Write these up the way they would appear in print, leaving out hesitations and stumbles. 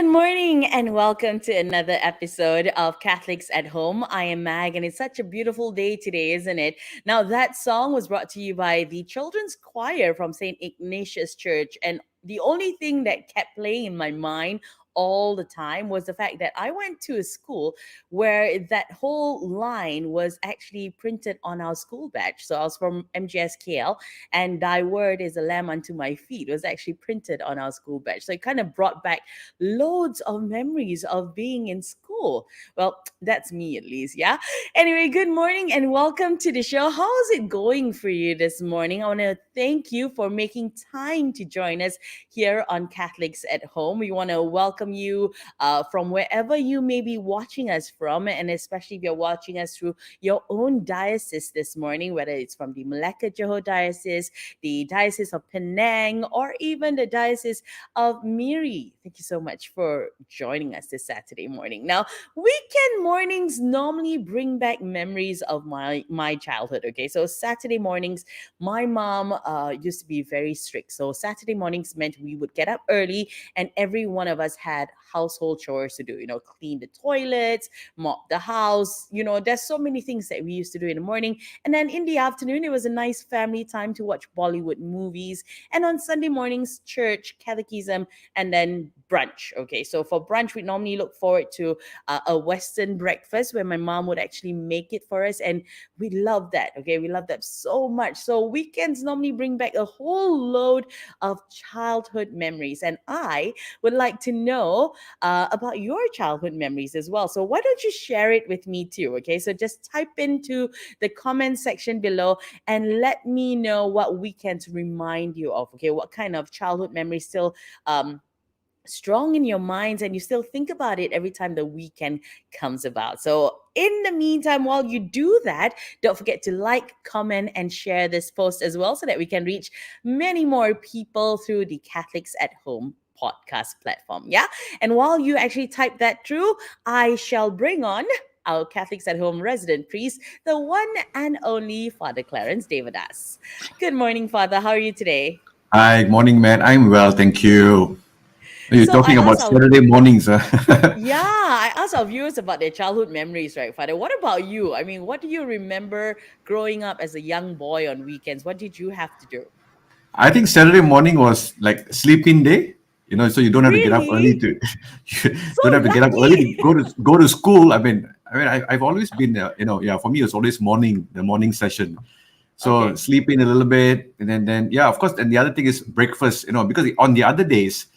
Good morning and welcome to another episode of Catholics at Home. I am Mag and it's such a beautiful day today, isn't it? Now, that song was brought to you by the Children's Choir from St. Ignatius Church. And the only thing that kept playing in my mind all the time was the fact that I went to a school where that whole line was actually printed on our school badge. So I was from MGSKL, and thy word is a lamb unto my feet was actually printed on our school badge. So it kind of brought back loads of memories of being in school. Well, that's me at least, yeah? Anyway, good morning and welcome to the show. How's it going for you this morning? I want to thank you for making time to join us here on Catholics at Home. We want to welcome you from wherever you may be watching us from, and especially if you're watching us through your own diocese this morning, whether it's from the Malacca Johor Diocese, the Diocese of Penang, or even the Diocese of Miri. Thank you so much for joining us this Saturday morning. Now, weekend mornings normally bring back memories of my childhood. Okay, so Saturday mornings, my mom used to be very strict. So Saturday mornings meant we would get up early, and every one of us had household chores to do. Clean the toilets, mop the house. There's so many things that we used to do in the morning, and then in the afternoon, it was a nice family time to watch Bollywood movies. And on Sunday mornings, church, catechism, and then brunch. Okay, so for brunch, we normally look forward to a Western breakfast where my mom would actually make it for us, and we love that. Okay, we love that so much. So weekends normally bring back a whole load of childhood memories, and I would like to know about your childhood memories as well. So why don't you share it with me too? Okay, so just type into the comment section below and let me know what weekends remind you of. Okay, what kind of childhood memories still strong in your minds and you still think about it every time the weekend comes about. So in the meantime, while you do that, don't forget to like, comment, and share this post as well so that we can reach many more people through the Catholics at Home podcast platform. Yeah. And while you actually type that through, I shall bring on our Catholics at Home resident priest, the one and only Father Clarence Devadas. Good morning, Father. How are you today? Hi, morning, man. I'm well, thank you. You're So I talking about asked our Saturday mornings, huh? Yeah, I asked our viewers about their childhood memories, right, Father? What about you? I mean, what do you remember growing up as a young boy on weekends? What did you have to do? I think Saturday morning was like sleep-in day. So you don't have to get up early Really? to, you So don't have to get up early to lucky. go to school. I've always been, yeah. For me, it's always the morning session. So Okay. sleep in a little bit, and then yeah, of course. And the other thing is breakfast. Because on the other days,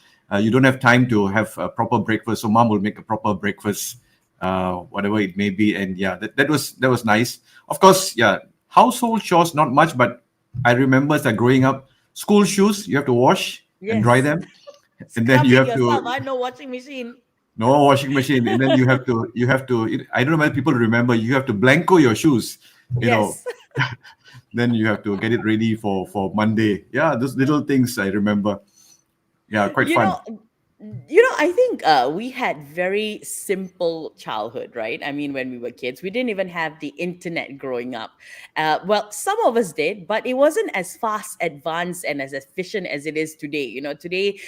you don't have time to have a proper breakfast. So mom will make a proper breakfast, whatever it may be. And yeah, that was nice. Of course, yeah, household chores not much, but I remember that growing up, school shoes you have to wash and dry Yes. them, and then Scrub you it have yourself. to I know washing machine. no washing machine, and then you have to. I don't know whether people remember. You have to blanco your shoes. You know, Yes. then you have to get it ready for Monday. Yeah, those little things I remember. Yeah, quite You fun. know, I think we had very simple childhood, right? I mean, when we were kids, we didn't even have the internet growing up. Well, some of us did, but it wasn't as fast, advanced, and as efficient as it is today. Today,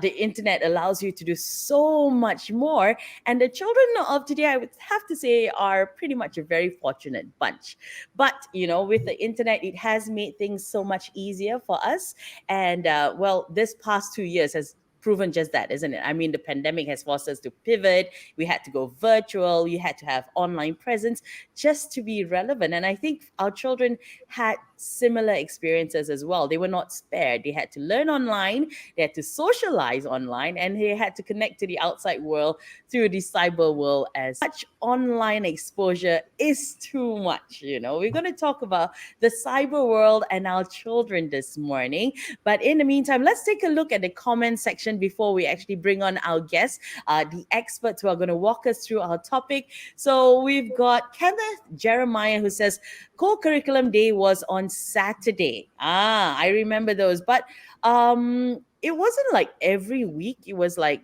the internet allows you to do so much more. And the children of today, I would have to say, are pretty much a very fortunate bunch. But, with the internet, it has made things so much easier for us. And, well, this past 2 years has proven just that, isn't it? I mean, the pandemic has forced us to pivot. We had to go virtual. You had to have online presence just to be relevant. And I think our children had similar experiences as well. They were not spared. They had to learn online, they had to socialize online, and they had to connect to the outside world through the cyber world as much online exposure is too much. We're going to talk about the cyber world and our children this morning. But in the meantime, let's take a look at the comment section before we actually bring on our guests, the experts who are going to walk us through our topic. So we've got Kenneth Jeremiah who says, co-curriculum day was on Saturday. I remember those. But it wasn't like every week. It was like,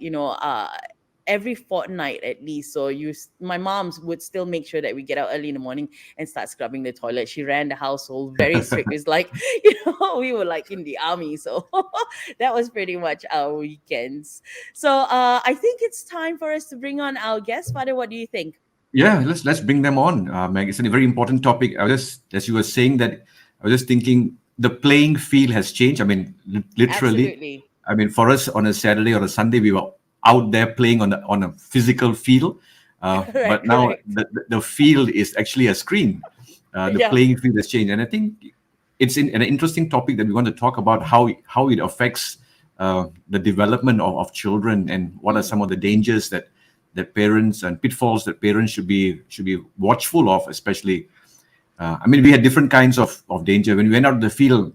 every fortnight at least. So my mom would still make sure that we get out early in the morning and start scrubbing the toilet. She ran the household very strict. It's like, we were like in the army. So that was pretty much our weekends. So I think it's time for us to bring on our guest. Father, what do you think? Yeah, let's bring them on, Meg. It's a very important topic. I was just, as you were saying that, I was just thinking the playing field has changed. I mean, literally. Absolutely. I mean, for us on a Saturday or a Sunday, we were out there playing on a physical field. But Correct, now correct. the field is actually a screen. The Yeah. playing field has changed, and I think it's an interesting topic that we want to talk about how it affects the development of children, and what are Mm. some of the dangers that parents, and pitfalls that parents should be watchful of, especially. I mean, we had different kinds of danger when we went out to the field.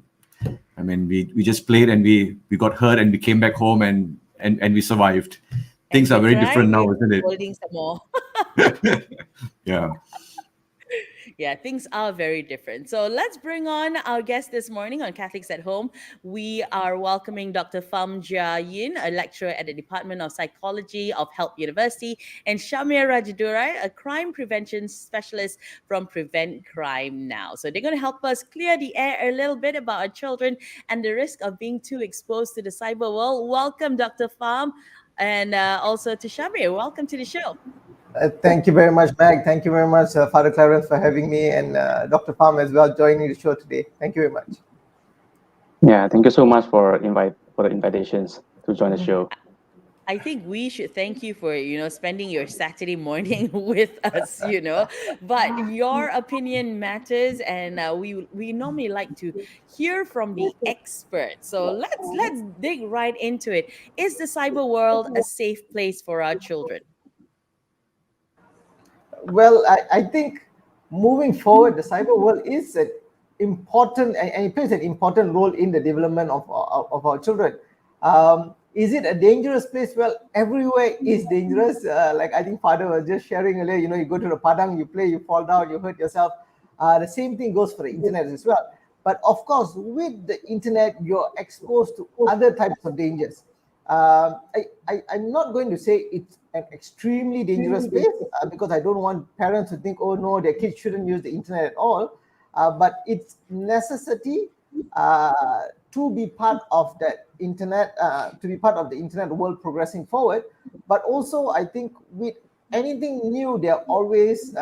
I mean, we just played, and we got hurt, and we came back home, and we survived. And Things are we very cried, different we now, were isn't it? holding some more. Yeah. Yeah, things are very different. So let's bring on our guest this morning on Catholics at Home. We are welcoming Dr. Fam Jia Yuin, a lecturer at the Department of Psychology of Health University, and Shamir Rajadurai, a crime prevention specialist from Prevent Crime Now. So they're going to help us clear the air a little bit about our children and the risk of being too exposed to the cyber world. Welcome, Dr. Fam, and also to Shamir. Welcome to the show. Thank you very much, Mag. Thank you very much, Father Clarence, for having me, and Dr. Pham as well joining the show today. Thank you very much. Yeah, thank you so much for the invitations to join the show. I think we should thank you for, spending your Saturday morning with us. But your opinion matters, and we normally like to hear from the experts. So let's dig right into it. Is the cyber world a safe place for our children? Well, I think moving forward, the cyber world is an important, and it plays an important role in the development of our children. Is it a dangerous place? Well, everywhere is dangerous. Like I think Father was just sharing earlier, you go to the padang, you play, you fall down, you hurt yourself. The same thing goes for the internet as well. But of course, with the internet, you're exposed to other types of dangers. I'm not going to say it's an extremely dangerous place, because I don't want parents to think, oh no, their kids shouldn't use the internet at all. But it's necessity to be part of that internet, to be part of the internet world progressing forward. But also, I think with anything new, there are always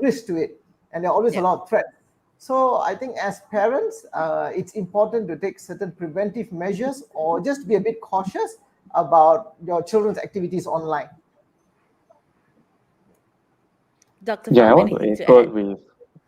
risks to it, and there are always a lot of threats. So I think as parents, it's important to take certain preventive measures, or just be a bit cautious about your children's activities online. Dr. Yeah, I Pham, want to anything to echo add? with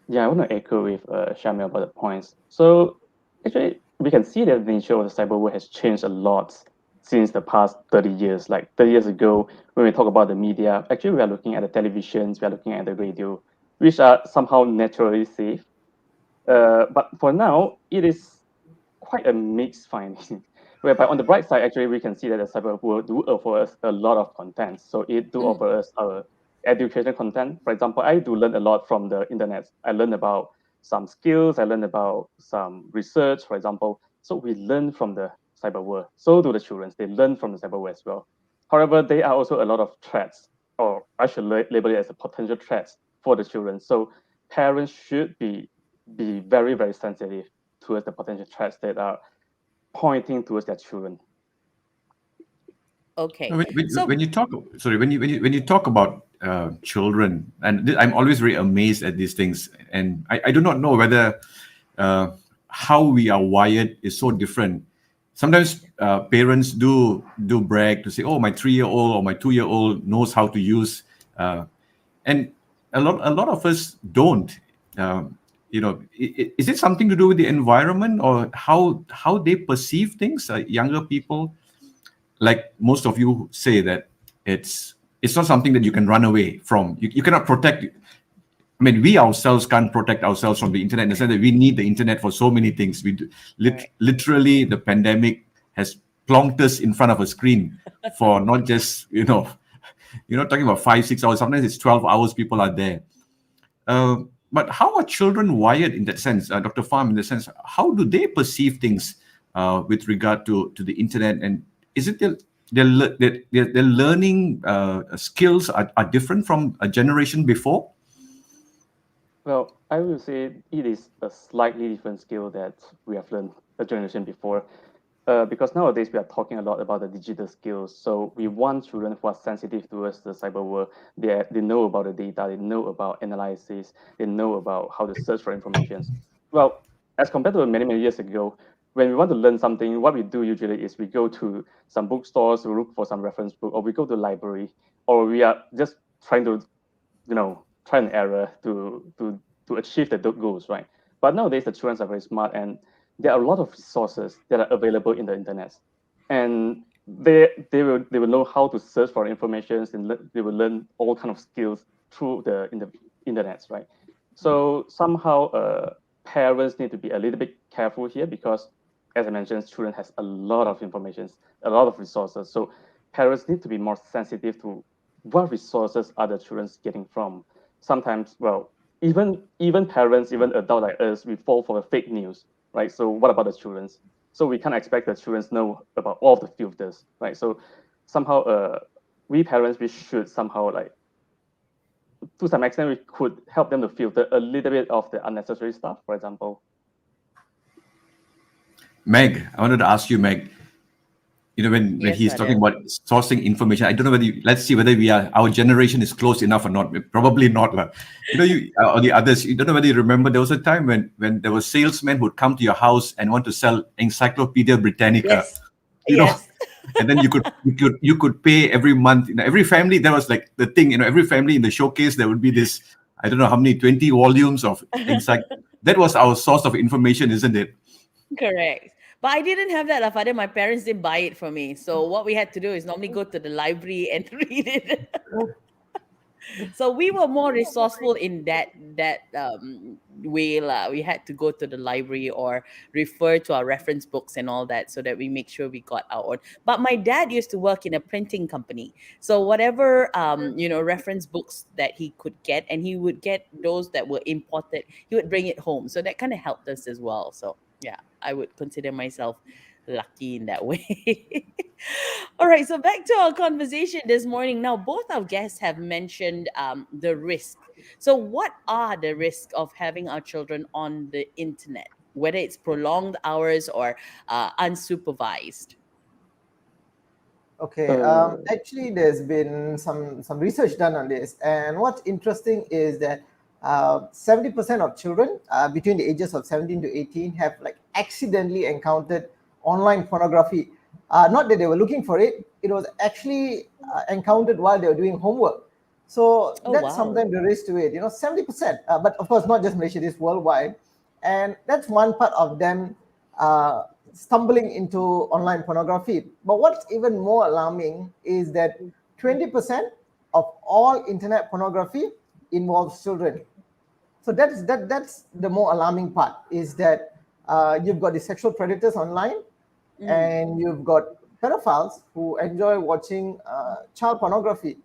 yeah, I want to echo with Shamil about the points. So actually, we can see that the nature of the cyber world has changed a lot since the past 30 years. Like 30 years ago, when we talk about the media, actually we are looking at the televisions, we are looking at the radio, which are somehow naturally safe. But for now, it is quite a mixed finding. Whereby on the bright side, actually, we can see that the cyber world do offer us a lot of content. So it do offer us educational content. For example, I do learn a lot from the internet. I learn about some skills. I learn about some research, for example. So we learn from the cyber world. So do the children. They learn from the cyber world as well. However, there are also a lot of threats, or I should label it as a potential threats for the children. So parents should be very, very sensitive towards the potential threats that are pointing towards their children. Okay. When you talk, sorry, when you talk about children, and I'm always very amazed at these things, and I do not know whether how we are wired is so different. Sometimes parents do brag to say, "Oh, my 3-year-old or my 2-year-old knows how to use," and a lot of us don't. Is it something to do with the environment, or how they perceive things? Younger people, like most of you say, that it's not something that you can run away from. You cannot protect. I mean, we ourselves can't protect ourselves from the internet, in the sense that we need the internet for so many things. We do, literally, the pandemic has plonked us in front of a screen for not just talking about 5-6 hours. Sometimes it's 12 hours. People are there. But how are children wired in that sense, Dr. Pham? In the sense, how do they perceive things with regard to the internet? And is it their learning skills are different from a generation before? Well, I will say it is a slightly different skill that we have learned a generation before. Because nowadays we are talking a lot about the digital skills. So we want children who are sensitive towards the cyber world. They know about the data, they know about analysis, they know about how to search for information. Well, as compared to many, many years ago, when we want to learn something, what we do usually is we go to some bookstores, we look for some reference book, or we go to the library, or we are just trying to, try and error to achieve the goals, right? But nowadays the children are very smart, and there are a lot of resources that are available in the internet, and they will know how to search for information, and they will learn all kind of skills through the internet, right? So somehow parents need to be a little bit careful here, because as I mentioned, children has a lot of information, a lot of resources. So parents need to be more sensitive to what resources are the children getting from. Sometimes, well, even parents, even adults like us, we fall for the fake news, right? So what about the children? So we can't expect the children know about all the filters, right? So somehow, we parents, we should somehow, like, to some extent, we could help them to filter a little bit of the unnecessary stuff, for example. Meg, I wanted to ask you, Meg, when Yes, he's talking Fadil. about sourcing information, I don't know whether let's see whether our generation is close enough or not. Probably not, lah. You or the others. You don't know whether you remember. There was a time when there were salesmen who would come to your house and want to sell Encyclopedia Britannica. Yes. You know, Yes. and then you could pay every month. Every family, that was like the thing. Every family in the showcase there would be this. I don't know how many 20 volumes of That was our source of information, isn't it? Correct. But I didn't have that, Father. My parents didn't buy it for me. So what we had to do is normally go to the library and read it. So we were more resourceful in that way lah. We had to go to the library or refer to our reference books and all that, so that we make sure we got our own. But my dad used to work in a printing company, so whatever reference books that he could get, and he would get those that were imported, he would bring it home. So that kind of helped us as well. So yeah, I would consider myself lucky in that way. All right, so back to our conversation this morning. Now, both our guests have mentioned the risk. So, what are the risks of having our children on the internet, whether it's prolonged hours or unsupervised? Okay, actually, there's been some research done on this, and what's interesting is that 70% of children between the ages of 17 to 18 have like accidentally encountered online pornography. Not that they were looking for it; it was actually encountered while they were doing homework. So Oh, that's wow. sometimes the risk to it. 70%, but of course not just Malaysia, this worldwide, and that's one part of them stumbling into online pornography. But what's even more alarming is that 20% of all internet pornography involves children. So that's the more alarming part, is that you've got the sexual predators online, and you've got pedophiles who enjoy watching child pornography,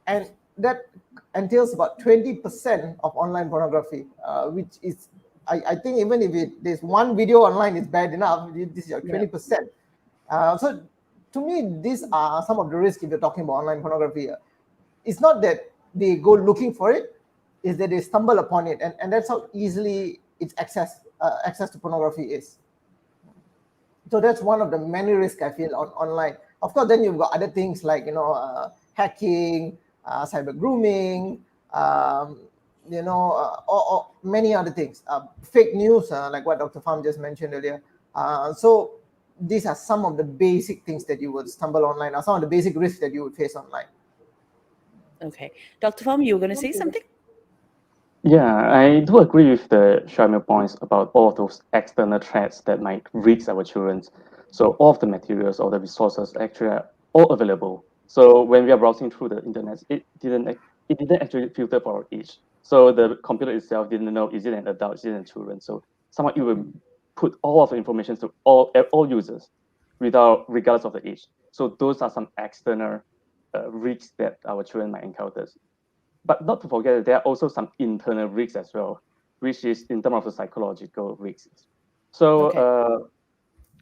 and that entails about 20% of online pornography, which is, I think, even if there's one video online, it's bad enough. This is your 20%. So to me, these are some of the risks if you're talking about online pornography. It's not that they go looking for it, is that they stumble upon it, and that's how easily it's access to pornography is. So that's one of the many risks I feel online. Of course, then you've got other things like hacking, cyber grooming, or many other things, fake news, like what Dr. Fam just mentioned earlier. So these are some of the basic things that you would stumble online, or some of the basic risks that you would face online. Okay. Dr. Fam, you were going to say something? Yeah, I do agree with the Shamir points about all of those external threats that might reach our children. So all of the materials or the resources actually are all available. So when we are browsing through the internet, it didn't actually filter for our age. So the computer itself didn't know, is it an adult, is it a children. So somehow it will put all of the information to all users regardless of the age. So those are some external risks that our children might encounter. But not to forget, there are also some internal risks as well, which is in terms of the psychological risks. So, Okay.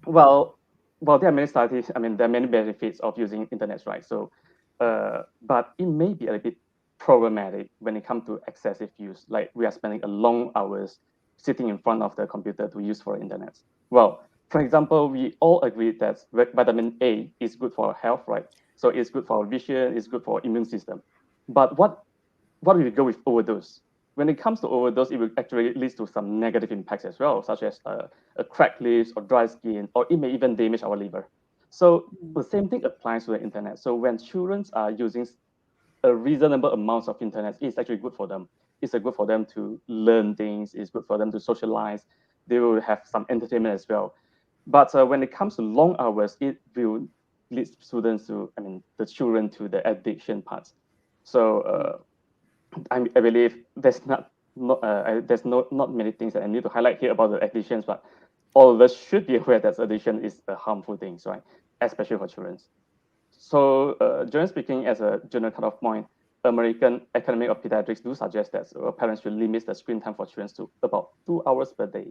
well, well, there are many studies. I mean, there are many benefits of using internet, right? So, but it may be a little bit problematic when it comes to excessive use. Like we are spending a long hours sitting in front of the computer to use for internet. Well, for example, we all agree that vitamin A is good for our health, right? So it's good for our vision, it's good for our immune system. But what if we go with overdose? When it comes to overdose, it will actually lead to some negative impacts as well, such as a cracked lips or dry skin, or it may even damage our liver. So the same thing applies to the internet. So when children are using a reasonable amount of internet, it's actually good for them. It's good for them to learn things. It's good for them to socialize. They will have some entertainment as well. But when it comes to long hours, it will lead students to, I mean, the children to the addiction part. So I believe there's not many things that I need to highlight here about the addictions, but all of us should be aware that addiction is a harmful thing, right? Especially for children. So, generally speaking, as a general cutoff point, American Academy of Pediatrics do suggest that parents should limit the screen time for children to about 2 hours per day.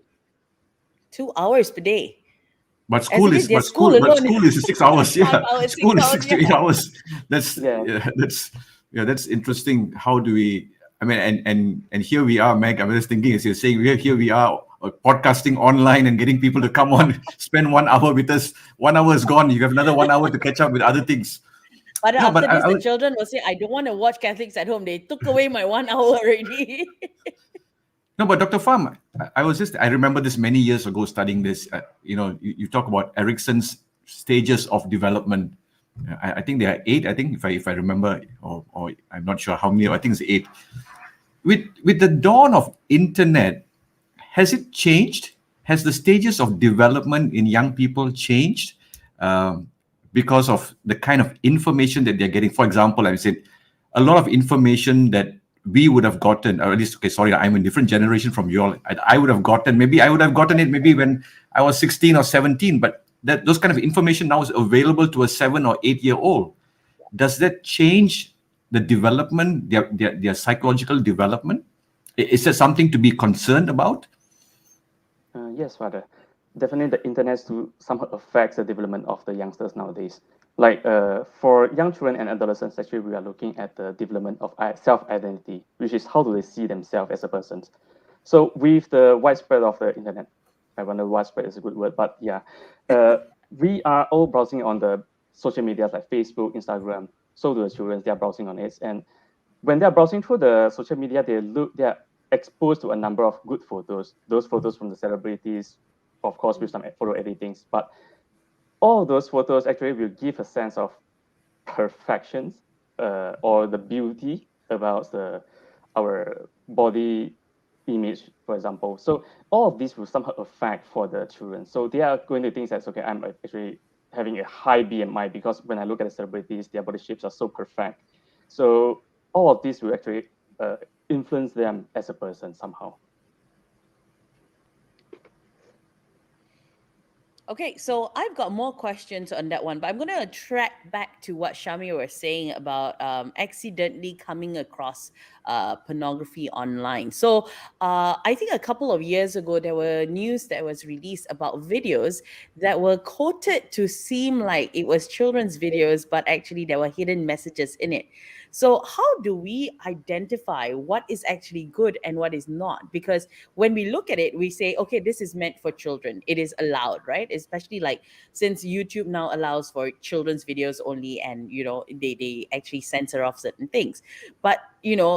2 hours per day. But As school it is, is their but school school but alone school is 6 hours. 5 hours, School is 6 hours. 6 to 8 hours. That's Yeah. that's interesting. How do we? I mean, and here we are, Meg. I was just thinking as you're saying, here we are podcasting online and getting people to come on, spend 1 hour with us. 1 hour is gone. You have another 1 hour to catch up with other things. But No, but after this, I the would, children will say, "I don't want to watch Catholics at home. They took away my 1 hour already." no, but Dr. Pham, I remember this many years ago studying this. You talk about Erickson's stages of development. I think there are 8. I think if I remember, or I'm not sure how many. I think it's 8. With the dawn of internet, has it changed? Has the stages of development in young people changed because of the kind of information that they're getting? For example, I would say a lot of information that we would have gotten, or at least, okay, sorry, I'm a different generation from you all. I would have gotten, maybe I would have gotten it maybe when I was 16 or 17, but those kind of information now is available to a 7 or 8-year-old. Does that change the development, their psychological development? Is there something to be concerned about? Yes, Father. Definitely, the internet somehow affects the development of the youngsters nowadays. Like for young children and adolescents, actually, we are looking at the development of self-identity, which is how do they see themselves as a person. So with the widespread of the internet, I wonder widespread is a good word, but yeah, we are all browsing on the social media like Facebook, Instagram. So do the children; they are browsing on it, and when they are browsing through the social media, they are exposed to a number of good photos. Those photos from the celebrities, of course, with some photo editings, but all those photos actually will give a sense of perfection or the beauty about our body image, for example. So all of this will somehow affect for the children. So they are going to think that, okay, I'm actually having a high BMI because when I look at the celebrities, their body shapes are so perfect. So all of this will actually influence them as a person somehow. Okay, so I've got more questions on that one, but I'm going to track back to what Shamir was saying about accidentally coming across pornography online. So I think a couple of years ago, there were news that was released about videos that were quoted to seem like it was children's videos, but actually there were hidden messages in it. So how do we identify what is actually good and what is not? Because when we look at it, we say, okay, this is meant for children. It is allowed, right? Especially like since YouTube now allows for children's videos only, and they actually censor off certain things. But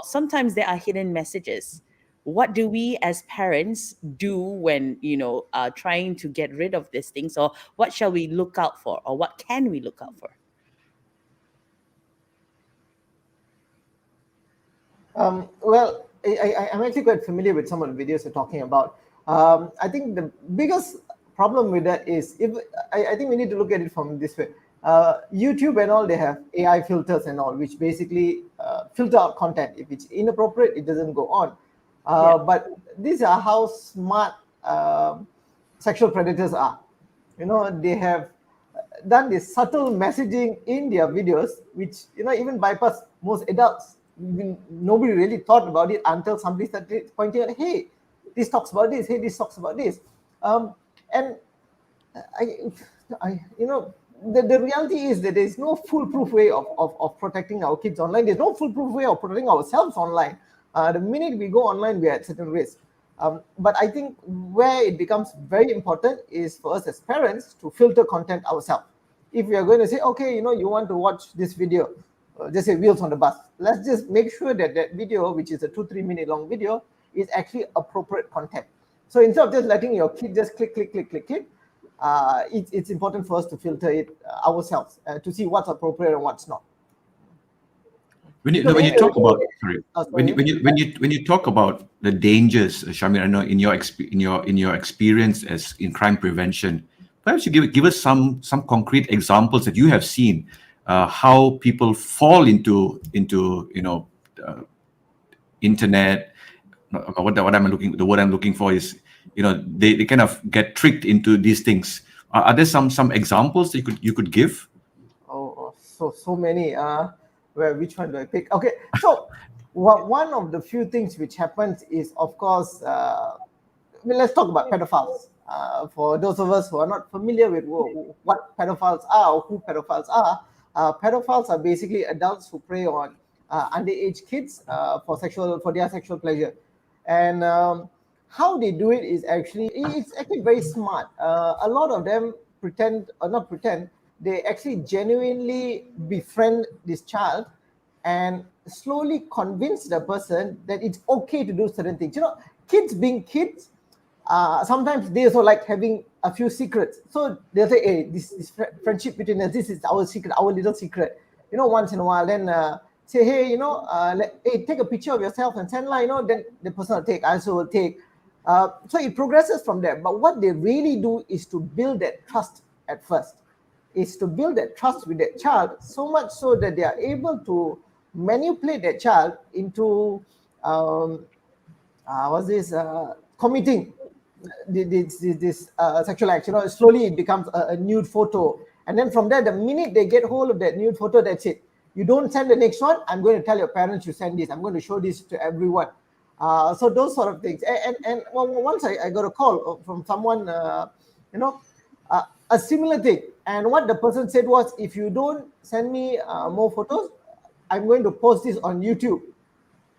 sometimes there are hidden messages. What do we as parents do when trying to get rid of these things, or what shall we look out for, or what can we look out for? Well, I'm actually quite familiar with some of the videos you're talking about. I think the biggest problem with that is I think we need to look at it from this way. YouTube and all, they have AI filters and all, which basically filter out content. If it's inappropriate, it doesn't go on. But these are how smart sexual predators are. They have done this subtle messaging in their videos, which even bypass most adults. Nobody really thought about it until somebody started pointing out, hey, this talks about this, hey, this talks about this. And the reality is that there's no foolproof way of protecting our kids online. There's no foolproof way of protecting ourselves online. The minute we go online, we are at certain risk. But I think where it becomes very important is for us as parents to filter content ourselves. If we are going to say, okay, you want to watch this video, just say Wheels on the Bus, let's just make sure that that video, which is a 2-3 minute long video, is actually appropriate content. So instead of just letting your kid just click, it's important for us to filter it ourselves to see what's appropriate and what's not. When you talk about when you talk about the dangers, Shamir, I know in your experience as in crime prevention, perhaps you give us some concrete examples that you have seen, how people fall into internet. The word I'm looking for is, they kind of get tricked into these things. Are there some examples that you could give? So many. Which one do I pick? Okay, so one of the few things which happens is, of course, let's talk about pedophiles. For those of us who are not familiar with what pedophiles are or who pedophiles are basically adults who prey on underage kids for their sexual pleasure. And how they do it is it's actually very smart. A lot of them they actually genuinely befriend this child and slowly convince the person that it's okay to do certain things. Kids being kids, sometimes they also like having a few secrets. So they'll say, hey, this friendship between us, this is our secret, our little secret. Once in a while, then say, hey, hey, take a picture of yourself and send, then the person will take, I also will take. So it progresses from there. But what they really do is to build that trust at first. Is to build that trust with that child, so much so that they are able to manipulate that child into committing this sexual act. Slowly it becomes a nude photo, and then from there, the minute they get hold of that nude photo, that's it. You don't send the next one. I'm going to tell your parents you send this. I'm going to show this to everyone. So those sort of things. And once I got a call from someone, a similar thing. And what the person said was, if you don't send me more photos, I'm going to post this on YouTube.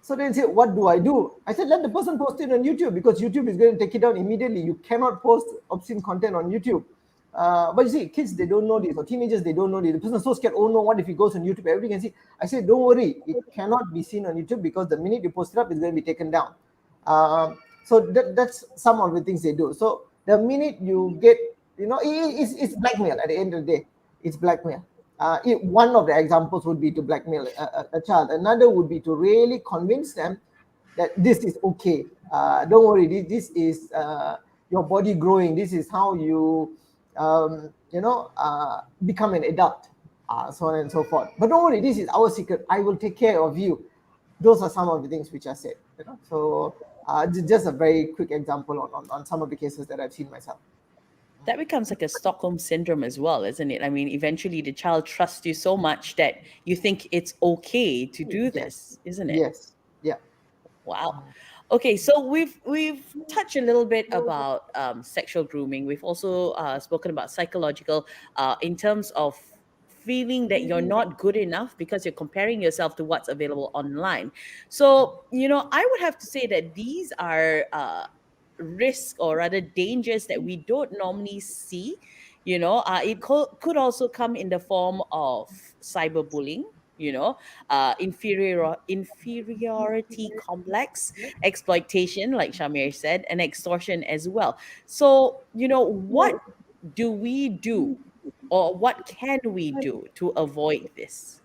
So then say, what do I do? I said, let the person post it on YouTube, because YouTube is going to take it down immediately. You cannot post obscene content on YouTube. But you see, kids, they don't know this, or teenagers, they don't know this. The person is so scared, oh no, what if he goes on YouTube? Everybody can see. I said, don't worry, it cannot be seen on YouTube, because the minute you post it up, it's going to be taken down. So that's some of the things they do. So the minute you get, it's blackmail at the end of the day. It's blackmail. One of the examples would be to blackmail a child. Another would be to really convince them that this is okay. Don't worry, this is your body growing. This is how you, become an adult, so on and so forth. But don't worry, this is our secret. I will take care of you. Those are some of the things which are said. So just a very quick example on some of the cases that I've seen myself. That becomes like a Stockholm syndrome as well, isn't it? I mean, eventually the child trusts you so much that you think it's okay to do this, isn't it? Yes. Yeah. Wow. Okay, so we've touched a little bit about sexual grooming. We've also spoken about psychological in terms of feeling that you're not good enough because you're comparing yourself to what's available online. So, I would have to say that these are risks, or rather dangers, that we don't normally see. It could also come in the form of cyberbullying, inferiority complex, exploitation, like Shamir said, and extortion as well. So, what do we do, or what can we do to avoid this?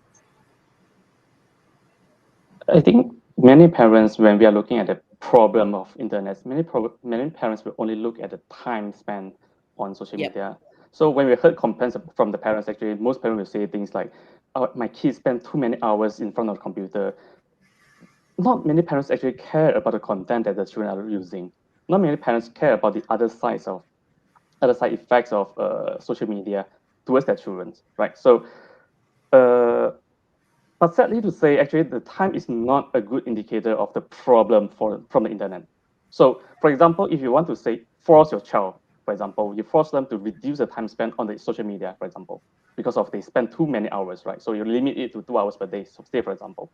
I think many parents, when we are looking at the problem of internet, many parents will only look at the time spent on social Yep. media. So when we heard complaints from the parents, actually, most parents will say things like, oh, my kids spend too many hours in front of the computer. Not many parents actually care about the content that the children are using. Not many parents care about the other side effects of social media towards their children, right? So, but sadly to say, actually, the time is not a good indicator of the problem from the internet. So, for example, if you want to say force your child For example, you force them to reduce the time spent on the social media, for example, because of they spend too many hours, right? So you limit it to 2 hours per day, so say, for example.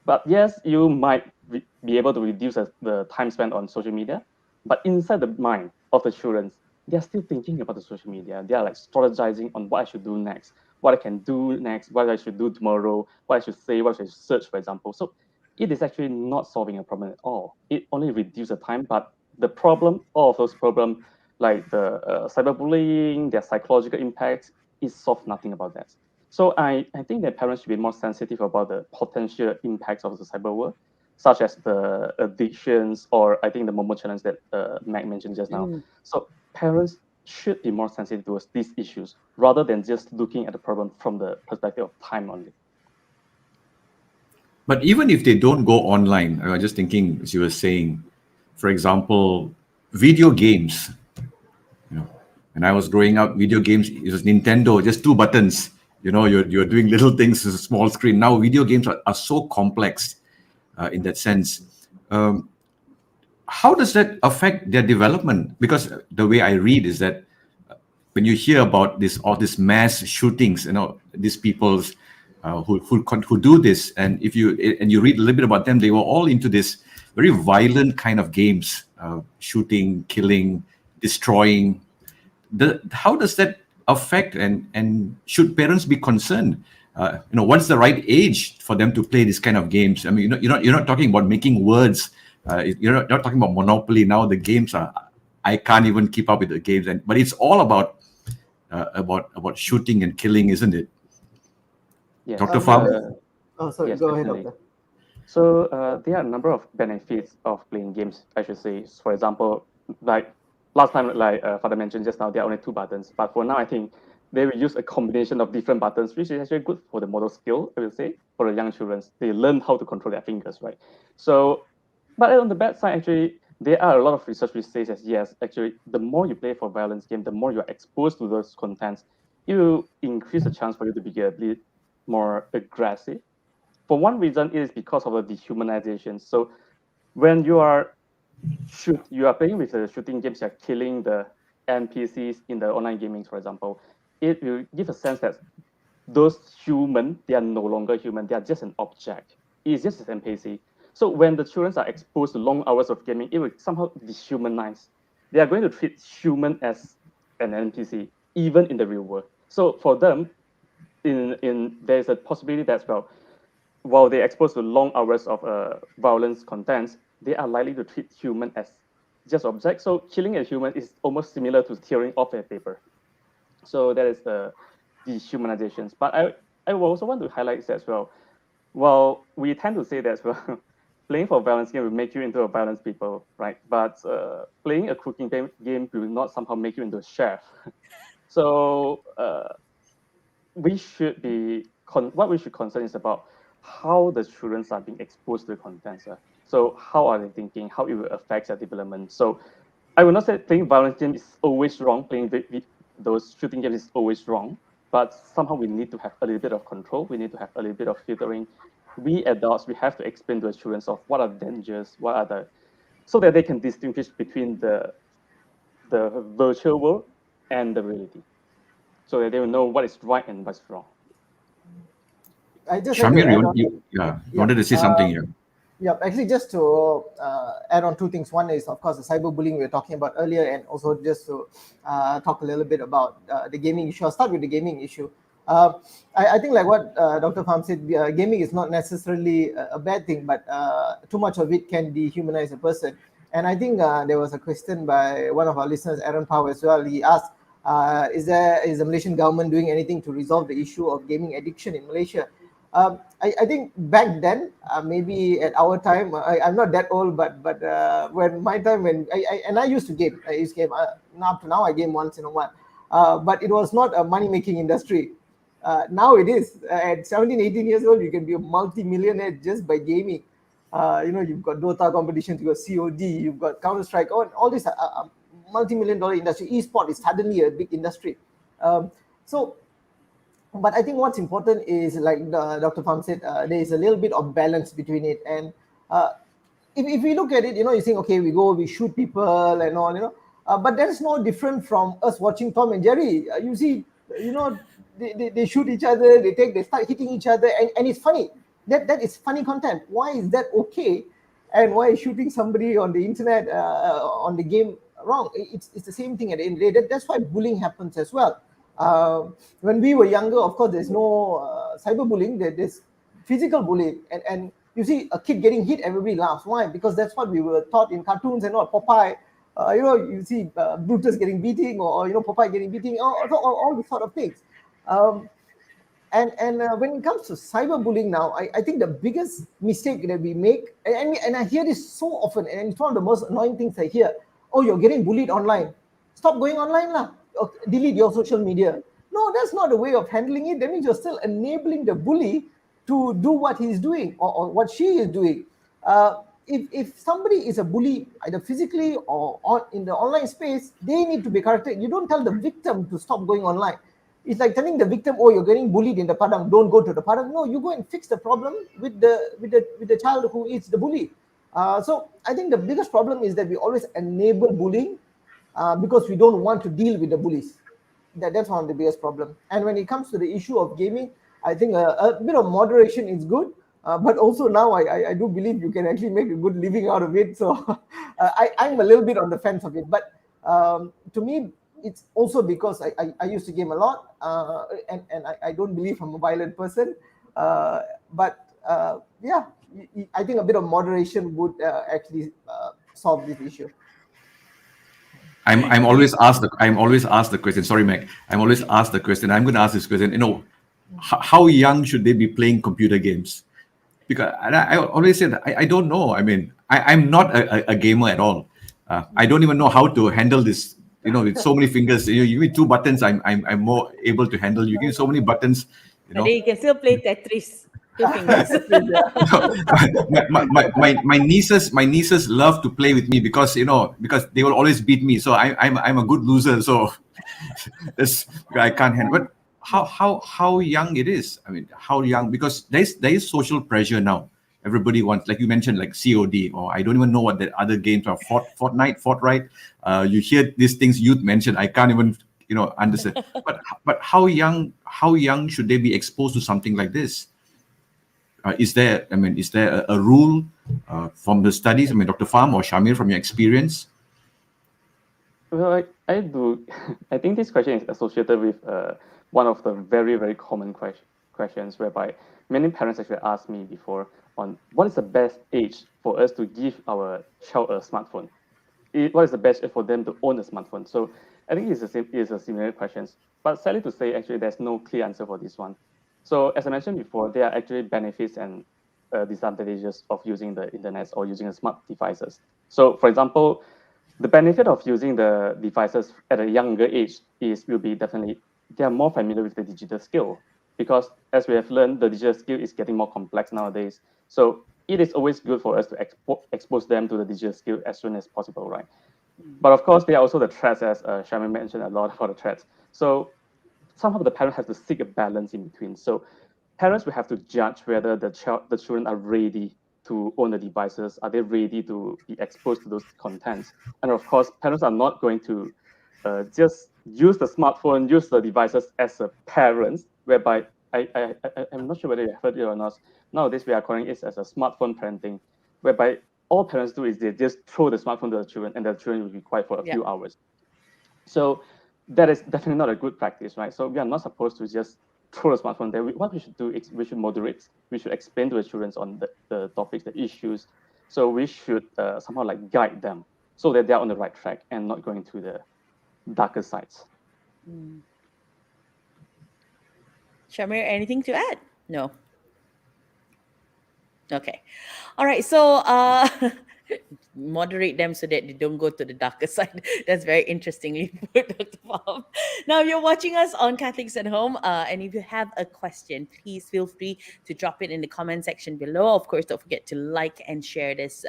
But yes, you might be able to reduce the time spent on social media, but inside the mind of the children, they're still thinking about the social media. They are like strategizing on what I should do next, what I can do next, what I should do tomorrow, what I should say, what I should search, for example. So it is actually not solving a problem at all. It only reduces the time, but the problem, all of those problems, like the cyberbullying, their psychological impacts, is solve nothing about that. So I think that parents should be more sensitive about the potential impacts of the cyber world, such as the addictions, or I think the Momo challenge that Mac mentioned just now. So parents should be more sensitive towards these issues rather than just looking at the problem from the perspective of time only. But even if they don't go online, I was just thinking, as you were saying, for example, video games. You know, when I was growing up, video games, it was Nintendo, just 2 buttons. You know, you're doing little things, it's a small screen. Now video games are so complex in that sense. How does that affect their development? Because the way I read is that when you hear about all these mass shootings, you know, these people's who do this, and if you read a little bit about them, they were all into this very violent kind of games, shooting, killing, destroying. How does that affect, and should parents be concerned? What's the right age for them to play this kind of games? I mean, you're not talking about making words. You're not talking about Monopoly now. The games I can't even keep up with the games, but it's all about shooting and killing, isn't it? Yes. Dr. Fam? Sorry, yes, go ahead, definitely. Doctor. So there are a number of benefits of playing games, I should say. For example, like last time, like Father mentioned just now, there are only 2 buttons. But for now, I think they will use a combination of different buttons, which is actually good for the motor skill, I will say, for the young children. They learn how to control their fingers, right? So, but on the bad side, actually, there are a lot of research which says that yes, actually, the more you play for violence game, the more you are exposed to those contents, you increase the chance for you to be a bit more aggressive. For one reason, it is because of the dehumanization. So when you are playing with the shooting games, you're killing the NPCs in the online gaming, for example, it will give a sense that those human, they are no longer human, they are just an object. It's just an NPC. So when the children are exposed to long hours of gaming, it will somehow dehumanize. They are going to treat human as an NPC, even in the real world. So for them, there's a possibility that, well, while they're exposed to long hours of violence contents, they are likely to treat human as just objects. So killing a human is almost similar to tearing off a paper. So that is the dehumanizations. But I also want to highlight that as well. Well, we tend to say that as well, playing for violence game will make you into a violent people, right? But playing a cooking game will not somehow make you into a chef. So we should be what we should concern is about how the children are being exposed to the contents. So how are they thinking? How it will affect their development? So I will not say playing violent games is always wrong. Playing those shooting games is always wrong. But somehow we need to have a little bit of control. We need to have a little bit of filtering. We adults, we have to explain to the children of what are the dangers, so that they can distinguish between the virtual world and the reality, so that they will know what is right and what's wrong. I just Shamir, like to add on. you wanted to say something here. Yeah, actually, just to add on 2 things. One is, of course, the cyberbullying we were talking about earlier, and also just to talk a little bit about the gaming issue. I'll start with the gaming issue. I think, like what Dr. Pham said, gaming is not necessarily a bad thing, but too much of it can dehumanize a person. And I think there was a question by one of our listeners, Aaron Pao, as well. He asked, is the Malaysian government doing anything to resolve the issue of gaming addiction in Malaysia? I think back then, maybe at our time, I'm not that old, but when my time, when I used to game, up to now I game once in a while, but it was not a money-making industry. Now it is. At 17, 18 years old, you can be a multi-millionaire just by gaming. You've got Dota competitions, you've got COD, you've got Counter-Strike, all these multi-million-dollar industry. Esport is suddenly a big industry. But I think what's important is, like Dr. Pham said, there is a little bit of balance between it. And if we look at it, you think, okay, we shoot people and all, But that is no different from us watching Tom and Jerry. You see, you know, they shoot each other, they start hitting each other, and it's funny. That is funny content. Why is that okay? And why is shooting somebody on the internet, on the game, wrong? It's the same thing at the end of the day. That's why bullying happens as well. When we were younger, of course, there's no cyberbullying. There's physical bullying, and you see a kid getting hit, everybody laughs. Why? Because that's what we were taught in cartoons and all. Popeye, you see Brutus getting beating, or Popeye getting beating, all these sort of things. And when it comes to cyberbullying now, I think the biggest mistake that we make, and I hear this so often, and it's one of the most annoying things I hear. Oh, you're getting bullied online. Stop going online lah. Delete your social media. No, that's not the way of handling it. That means you're still enabling the bully to do what he's doing, or what she is doing. If somebody is a bully, either physically or in the online space, they need to be corrected. You don't tell the victim to stop going online. It's like telling the victim, oh, you're getting bullied in the padang, don't go to the padang. No, you go and fix the problem with the child who is the bully. So I think the biggest problem is that we always enable bullying because we don't want to deal with the bullies. That's one of the biggest problems. And when it comes to the issue of gaming, I think a bit of moderation is good. But also now I do believe you can actually make a good living out of it. So I'm a little bit on the fence of it. But to me, it's also because I used to game a lot, and I don't believe I'm a violent person. But yeah, I think a bit of moderation would actually solve this issue. I'm always asked the question. Sorry, Meg. I'm always asked the question. I'm going to ask this question. How young should they be playing computer games? Because I always say that I don't know. I mean, I'm not a gamer at all. I don't even know how to handle this. With so many fingers, you give me 2 buttons, I'm more able to handle. You give me so many buttons, But then you can still play Tetris. 2 fingers. my nieces love to play with me because they will always beat me. So I'm a good loser. So I can't handle. But how young it is? I mean, how young? Because there is social pressure now. Everybody wants, like you mentioned, like COD, or I don't even know what the other games are. Fortnite. You hear these things youth mention. I can't even understand. But how young should they be exposed to something like this? Is there a rule from the studies? I mean, Dr. Fam or Shamir, from your experience? Well, I do. I think this question is associated with one of the very, very common questions, whereby many parents actually asked me before on what is the best age for us to give our child a smartphone. What is the best age for them to own a smartphone? So I think it's a similar question. But sadly to say, actually, there's no clear answer for this one. So as I mentioned before, there are actually benefits and disadvantages of using the internet or using the smart devices. So for example, the benefit of using the devices at a younger age will be definitely they are more familiar with the digital skill, because as we have learned, the digital skill is getting more complex nowadays. So it is always good for us to expose them to the digital skill as soon as possible, right? But of course, there are also the threats, as Shamim mentioned a lot about the threats. So somehow the parent has to seek a balance in between. So parents will have to judge whether the children are ready to own the devices. Are they ready to be exposed to those contents? And of course, parents are not going to just use the smartphone, use the devices as a parent, whereby I'm not sure whether you heard it or not. Nowadays, we are calling it as a smartphone parenting, whereby all parents do is they just throw the smartphone to the children, and the children will be quiet for a few hours. So that is definitely not a good practice, right? So we are not supposed to just throw the smartphone there. What we should do is we should moderate. We should explain to the children on the topics, the issues. So we should somehow like guide them so that they are on the right track and not going to the darker sides. Shamir, anything to add? No. Okay. All right. So moderate them so that they don't go to the darker side. That's very interestingly put, Dr. Pham. Now, if you're watching us on Catholics at Home, and if you have a question, please feel free to drop it in the comment section below. Of course, don't forget to like and share this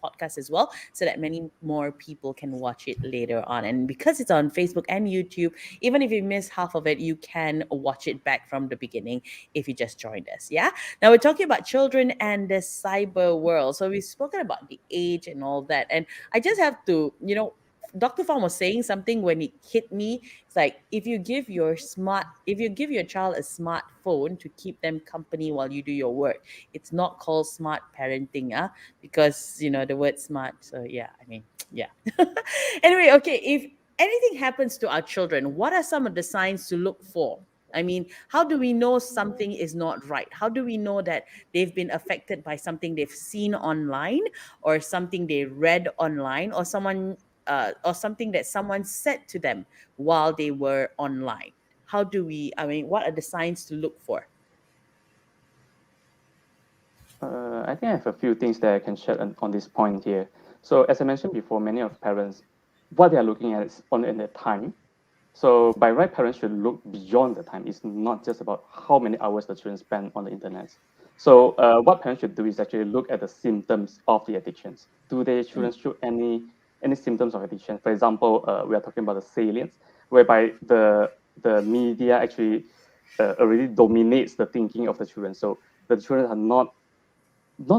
podcast as well, so that many more people can watch it later on. And because it's on Facebook and YouTube, even if you miss half of it, you can watch it back from the beginning if you just joined us. Yeah. Now we're talking about children and the cyber world. So we've spoken about the age and all that. And I just have to, Dr. Fong was saying something when it hit me. It's like if you give your child a smartphone to keep them company while you do your work, it's not called smart parenting, because the word smart. So yeah, I mean, yeah. Anyway, okay, if anything happens to our children, what are some of the signs to look for? I mean, how do we know something is not right? How do we know that they've been affected by something they've seen online, or something they read online, or something that someone said to them while they were online? What are the signs to look for? I think I have a few things that I can share on this point here. So as I mentioned before, many of parents, what they are looking at is only in their time. So by right, parents should look beyond the time. It's not just about how many hours the children spend on the internet. So what parents should do is actually look at the symptoms of the addictions. Do their children show any symptoms of addiction? For example, we are talking about the salience, whereby the media actually already dominates the thinking of the children. So the children are not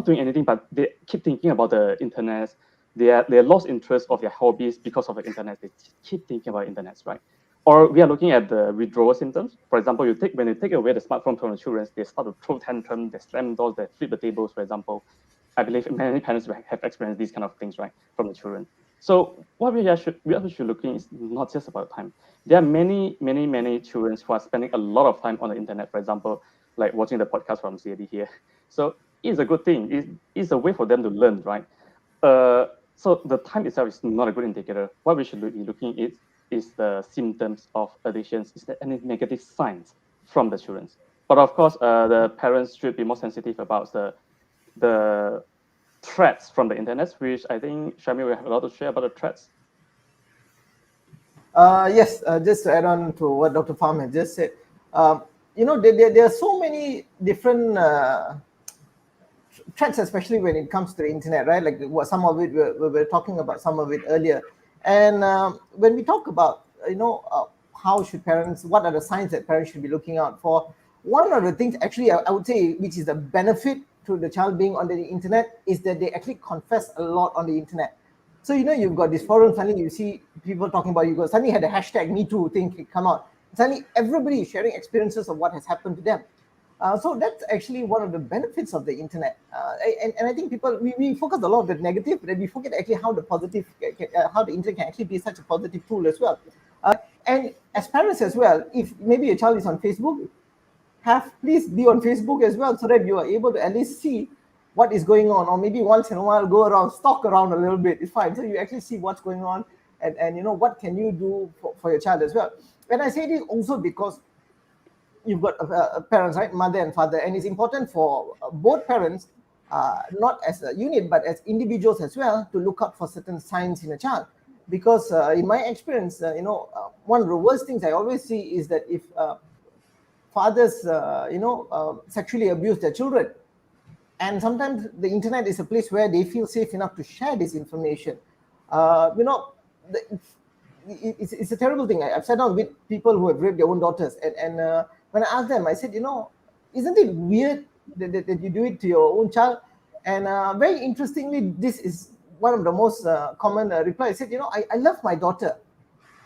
doing anything, but they keep thinking about the internet. They lost interest of their hobbies because of the internet. They keep thinking about internet, right? Or we are looking at the withdrawal symptoms. For example, when you take away the smartphone from the children, they start to throw tantrums, they slam doors, they flip the tables, for example. I believe many parents have experienced these kind of things, right, from the children. So what we actually should looking is not just about time. There are many children who are spending a lot of time on the internet, for example, like watching the podcast from CAD here. So it's a good thing. It's a way for them to learn, right? So the time itself is not a good indicator. What we should be looking at is the symptoms of addictions. Is there any negative signs from the children? But of course, the parents should be more sensitive about the threats from the internet, which I think Shamir will have a lot to share about the threats. Yes, just to add on to what Dr. Fam has just said, there are so many different threats, especially when it comes to the internet, right? Like what some of it we were talking about some of it earlier, and when we talk about how should parents, what are the signs that parents should be looking out for? One of the things, actually, I would say, which is the benefit to the child being on the internet, is that they actually confess a lot on the internet. So you've got this forum, suddenly you see people talking about, you go suddenly had a hashtag Me Too thing come out. Suddenly everybody is sharing experiences of what has happened to them. So that's actually one of the benefits of the internet. And I think people, we focus a lot on the negative, but we forget actually how the positive, how the internet can actually be such a positive tool as well. And as parents as well, if maybe a child is on Facebook, please be on Facebook as well, so that you are able to at least see what is going on, or maybe once in a while go around, stalk around a little bit. It's fine. So you actually see what's going on, and what can you do for your child as well. And I say this also because you've got parents, right, mother and father, and it's important for both parents, not as a unit but as individuals as well, to look out for certain signs in a child. Because in my experience, one of the worst things I always see is that if fathers sexually abuse their children, and sometimes the internet is a place where they feel safe enough to share this information. It's a terrible thing. I've sat down with people who have raped their own daughters, and when I asked them, I said, isn't it weird that you do it to your own child? And very interestingly, this is one of the most common replies. I said, I love my daughter,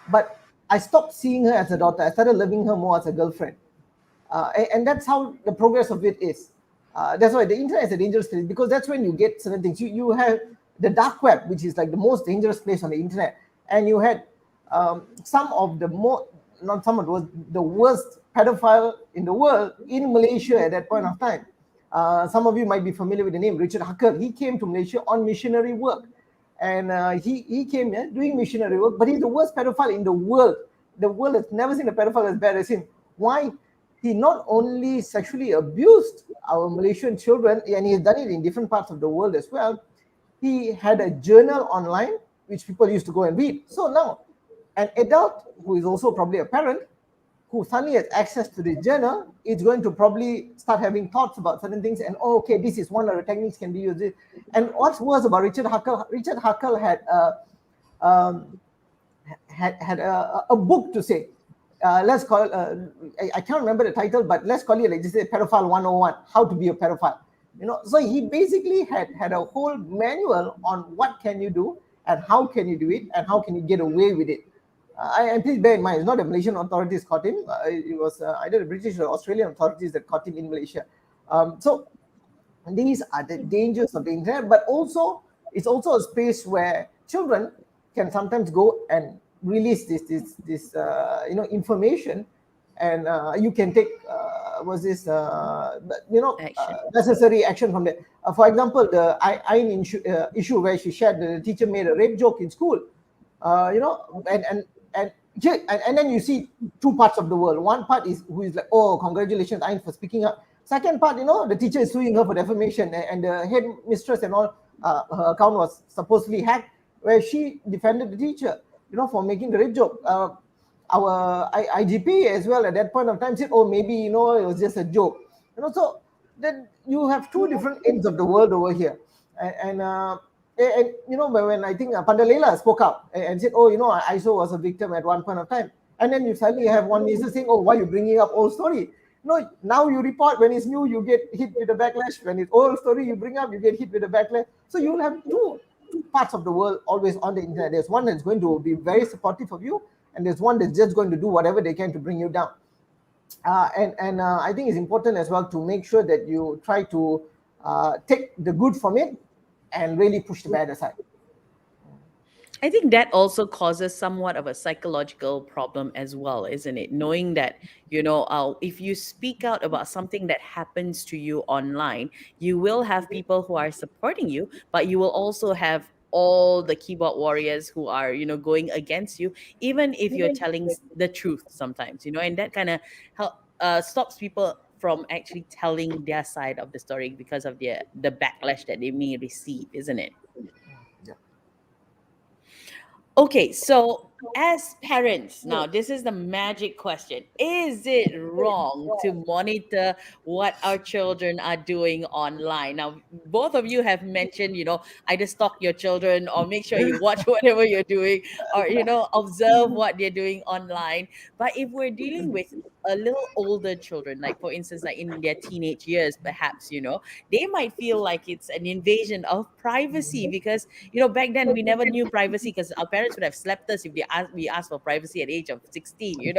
but I stopped seeing her as a daughter. I started loving her more as a girlfriend. And that's how the progress of it is. That's why the internet is a dangerous place, because that's when you get certain things. You have the dark web, which is like the most dangerous place on the internet, and you had some of the worst pedophile in the world in Malaysia at that point of time. Some of you might be familiar with the name Richard Huckle. He came to Malaysia on missionary work, and he came here doing missionary work, but he's the worst pedophile in the world. The world has never seen a pedophile as bad as him. Why? He not only sexually abused our Malaysian children, and he's done it in different parts of the world as well. He had a journal online, which people used to go and read. So now, an adult who is also probably a parent, who suddenly has access to the journal, is going to probably start having thoughts about certain things, and okay, this is one of the techniques can be used. And what's worse about Richard Huckle had a book to say. Let's call it, I can't remember the title, but let's call it like this, Pedophile 101, how to be a pedophile. So he basically had a whole manual on what can you do. and how can you do it, and how can you get away with it. And please bear in mind, it's not the Malaysian authorities caught him. It was either the British or Australian authorities that caught him in Malaysia. So these are the dangers of the internet, but also it's also a space where children can sometimes go and release this information, and you can take necessary action from there. For example, the Ain issue where she shared the teacher made a rape joke in school, and then you see two parts of the world. One part is who is like, oh, congratulations, Ain, for speaking up. Second part, the teacher is suing her for defamation, and the head mistress and all, her account was supposedly hacked, where she defended the teacher, for making the rape joke. Our IGP as well at that point of time said, oh, maybe, it was just a joke. So then you have two different ends of the world over here. And when I think Pandalela spoke up and said, oh, I also was a victim at one point of time. And then you suddenly have one minister saying, oh, why are you bringing up old story? No, now you report when it's new, you get hit with a backlash. When it's old story, you bring up, you get hit with a backlash. So you'll have two parts of the world always on the internet. There's one that's going to be very supportive of you, and there's one that's just going to do whatever they can to bring you down. And I think it's important as well to make sure that you try to take the good from it and really push the bad aside. I think that also causes somewhat of a psychological problem as well, isn't it? Knowing that, if you speak out about something that happens to you online, you will have people who are supporting you, but you will also have all the keyboard warriors who are, going against you, even if you're telling the truth sometimes, and that kind of stops people from actually telling their side of the story because of the backlash that they may receive, isn't it? Okay, so as parents, now this is the magic question. Is it wrong to monitor what our children are doing online? Now, both of you have mentioned, either stalk your children or make sure you watch whatever you're doing, or, observe what they're doing online. But if we're dealing with a little older children, like for instance, like in their teenage years, perhaps, they might feel like it's an invasion of privacy because, back then we never knew privacy because our parents would have slapped us if we asked for privacy at the age of 16,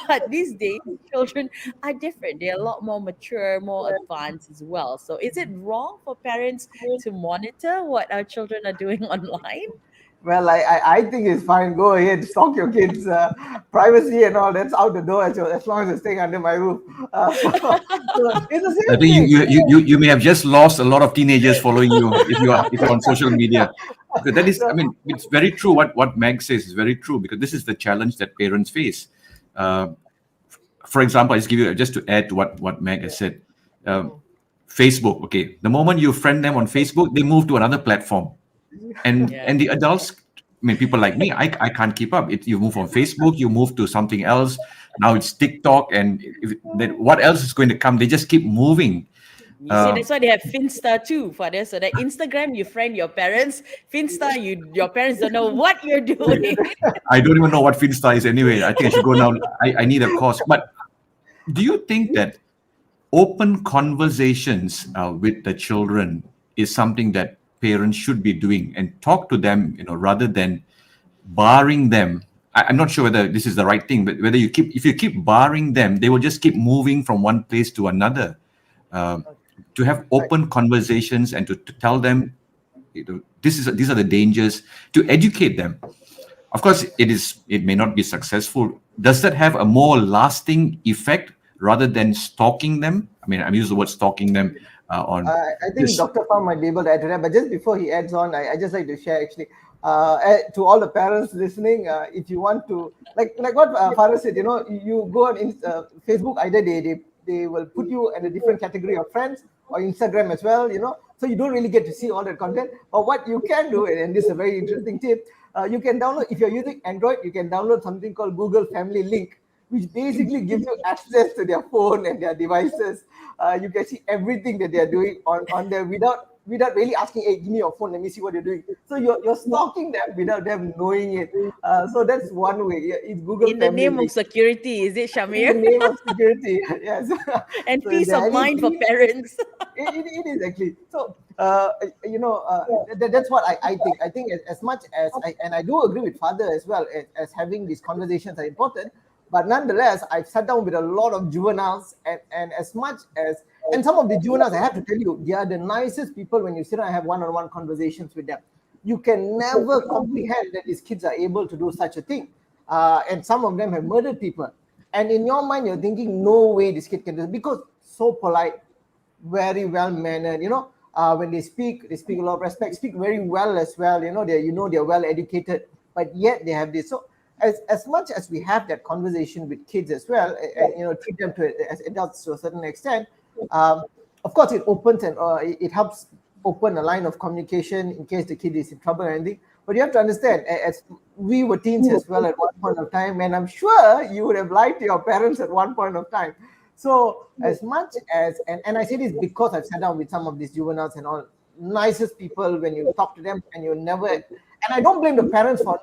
But these days, children are different. They're a lot more mature, more advanced as well. So is it wrong for parents to monitor what our children are doing online? Well, I think it's fine. Go ahead, stalk your kids. Privacy and all, that's out the door as long as they're staying under my roof. So it's the same I think you may have just lost a lot of teenagers following you if you're on social media. Because that is, it's very true. What Meg says is very true because this is the challenge that parents face. For example, just to add to what Meg has said. Facebook. Okay, the moment you friend them on Facebook, they move to another platform. And the adults, people like me, I can't keep up. You move from Facebook, you move to something else. Now it's TikTok, and what else is going to come? They just keep moving. You see, that's why they have Finsta too, Father. So that Instagram, you friend your parents. Finsta, your parents don't know what you're doing. I don't even know what Finsta is anyway. I think I should go now. I need a course. But do you think that open conversations with the children is something that parents should be doing and talk to them, rather than barring them? I'm not sure whether this is the right thing, but if you keep barring them, they will just keep moving from one place to another. To have open conversations and to tell them, these are the dangers, to educate them. Of course, it may not be successful. Does that have a more lasting effect rather than stalking them? I use the word stalking them. I think Dr. Fam might be able to add to that, but just before he adds on, I just like to share actually to all the parents listening, if you want to, like what Farah said, you go on Facebook, either they will put you in a different category of friends, or Instagram as well, so you don't really get to see all that content. But what you can do, and this is a very interesting tip, you can download, if you're using Android, you can download something called Google Family Link, which basically gives you access to their phone and their devices. You can see everything that they're doing on there without really asking, hey, give me your phone, let me see what you're doing. So you're stalking them without them knowing it. So that's one way. It's Google in the name of security, is it, Shamir? In the name of security, yes. And so peace of mind for parents. It is actually. So That's what I think. I think as much as I do agree with father as well, as having these conversations are important. But nonetheless, I've sat down with a lot of juveniles, and as much as, and some of the juveniles, I have to tell you, they are the nicest people when you sit down and have one-on-one conversations with them. You can never comprehend that these kids are able to do such a thing. And some of them have murdered people. And in your mind, you're thinking, no way this kid can do it, because so polite, very well mannered. When they speak a lot of respect, speak very well as well. They're well educated, but yet they have this. So as much as we have that conversation with kids as well, and treat them as adults to a certain extent, of course it opens and it helps open a line of communication in case the kid is in trouble or anything. But you have to understand, as we were teens as well at one point of time, and I'm sure you would have lied to your parents at one point of time. So as much as, and I say this because I've sat down with some of these juveniles and all, nicest people when you talk to them, and you never, and I don't blame the parents for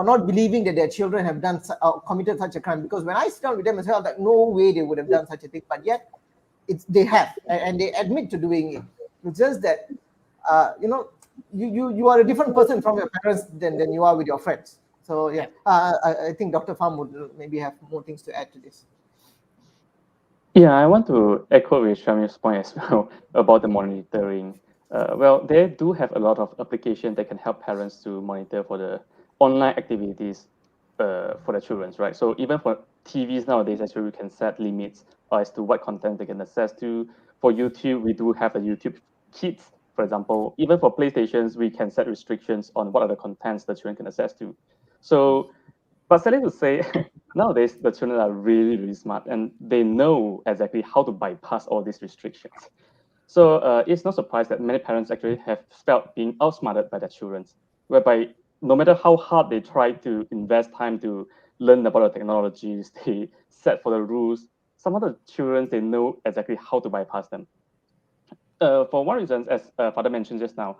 not believing that their children have done committed such a crime, because when I sit down with them as well, like no way they would have done such a thing, but yet they have, and they admit to doing it. It's just that you are a different person from your parents than you are with your friends. So yeah, I think Dr. Fam would maybe have more things to add to this. Yeah, I want to echo with Shamir's point as well about the monitoring. Well, they do have a lot of applications that can help parents to monitor for the online activities for the children, right? So even for TVs nowadays, actually, we can set limits as to what content they can access to. For YouTube, we do have a YouTube Kids, for example. Even for PlayStations, we can set restrictions on what are the contents the children can access to. So, but sadly to say, nowadays the children are really, really smart, and they know exactly how to bypass all these restrictions. So it's not surprised that many parents actually have felt being outsmarted by their children, whereby no matter how hard they try to invest time to learn about the technologies, they set for the rules, some of the children, they know exactly how to bypass them. For one reason, as Father mentioned just now,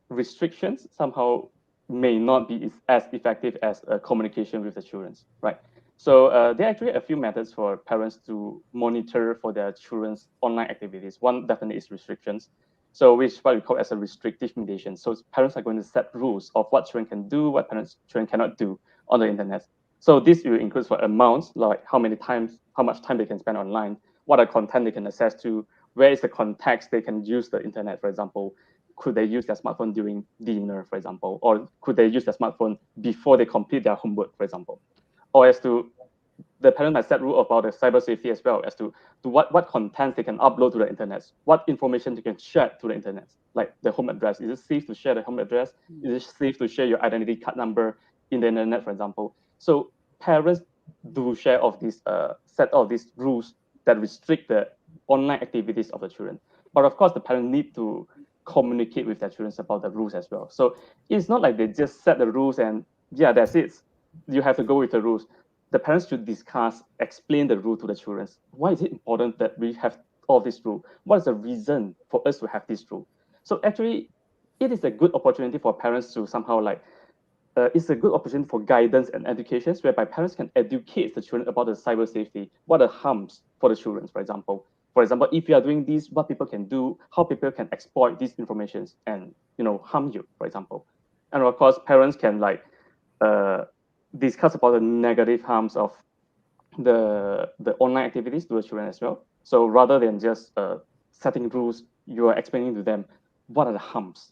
restrictions somehow may not be as effective as communication with the children, right? So there are actually a few methods for parents to monitor for their children's online activities. One definitely is restrictions. So which what we call as a restrictive mediation. So parents are going to set rules of what children can do, what children cannot do on the internet. So this will include for amounts, like how much time they can spend online, what are content they can access to, where is the context they can use the internet, for example. Could they use their smartphone during dinner, for example, or could they use their smartphone before they complete their homework, for example? Or as to the parent might set rule about the cyber safety as well, as to what content they can upload to the internet, what information they can share to the internet, like the home address. Is it safe to share the home address? Is it safe to share your identity card number in the internet, for example? So parents do share of this set of these rules that restrict the online activities of the children. But of course, the parents need to communicate with their children about the rules as well. So it's not like they just set the rules and yeah, that's it. You have to go with the rules. The parents should discuss, explain the rule to the children. Why is it important that we have all this rule? What is the reason for us to have this rule? So actually, it is a good opportunity for parents to somehow it's a good opportunity for guidance and education, whereby parents can educate the children about the cyber safety, what are the harms for the children, for example. For example, if you are doing this, what people can do, how people can exploit these informations and harm you, for example. And of course, parents can discuss about the negative harms of the online activities to the children as well. So rather than just setting rules, you are explaining to them what are the harms.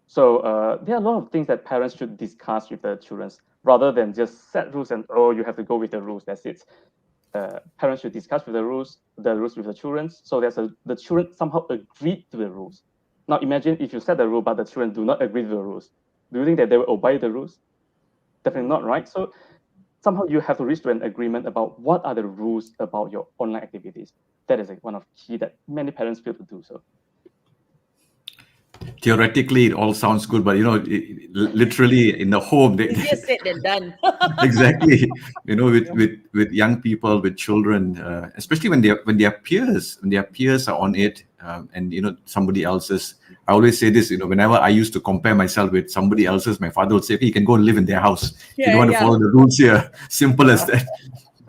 So there are a lot of things that parents should discuss with the children rather than just set rules and you have to go with the rules. That's it. Parents should discuss with the rules with the children. So the children somehow agree to the rules. Now imagine if you set the rule but the children do not agree to the rules. Do you think that they will obey the rules? Definitely not, right? So somehow you have to reach to an agreement about what are the rules about your online activities. That is one of key that many parents fail to do so. Theoretically, it all sounds good, but literally in the home, easier said than done. Exactly. With young people, with children, especially when their peers are on it, and somebody else's. I always say this. Whenever I used to compare myself with somebody else's, my father would say, "Okay, you can go and live in their house. You don't want to follow the rules here." Simple as that.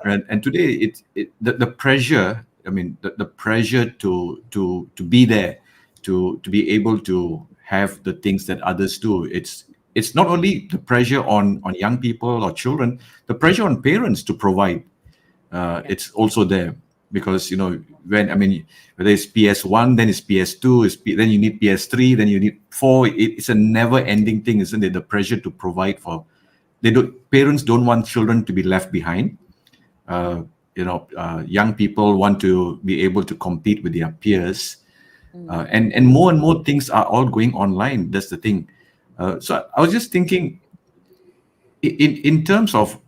And today, the pressure. I mean, the pressure to be there to be able to have the things that others do. It's not only the pressure on young people or children, the pressure on parents to provide. It's also there, because whether it's PS1, then it's PS2, then you need PS3, then you need 4. It's a never-ending thing, isn't it? The pressure to provide for. Parents don't want children to be left behind. Young people want to be able to compete with their peers, and more things are all going online. That's the thing. So I was just thinking, in terms of,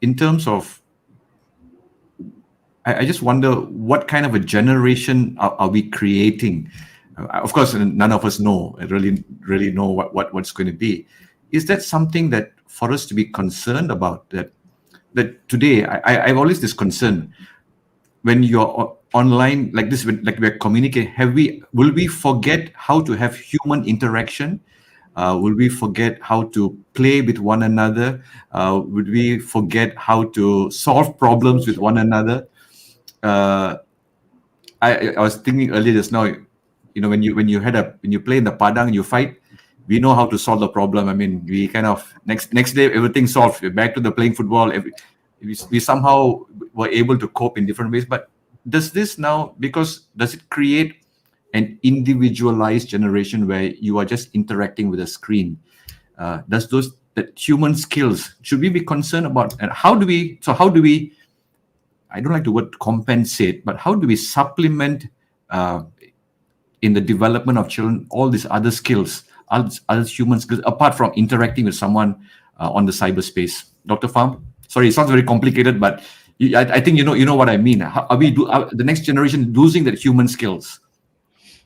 I just wonder what kind of a generation are we creating. Of course, none of us really know what's going to be. Is that something that for us to be concerned about? That today, I've always this concern when you're online like this, like we're communicating. Will we forget how to have human interaction? Will we forget how to play with one another? Would we forget how to solve problems with one another? I was thinking earlier just now, when you play in the padang and you fight, we know how to solve the problem. I mean, we kind of next day everything's solved. We're back to the playing football. We somehow were able to cope in different ways. But does it create an individualized generation where you are just interacting with a screen? That human skills, should we be concerned about? And how do we? I don't like the word compensate, but how do we supplement in the development of children all these other skills, other human skills, apart from interacting with someone on the cyberspace? Dr. Fam? Sorry, it sounds very complicated, but I think you know what I mean. Are the next generation losing that human skills?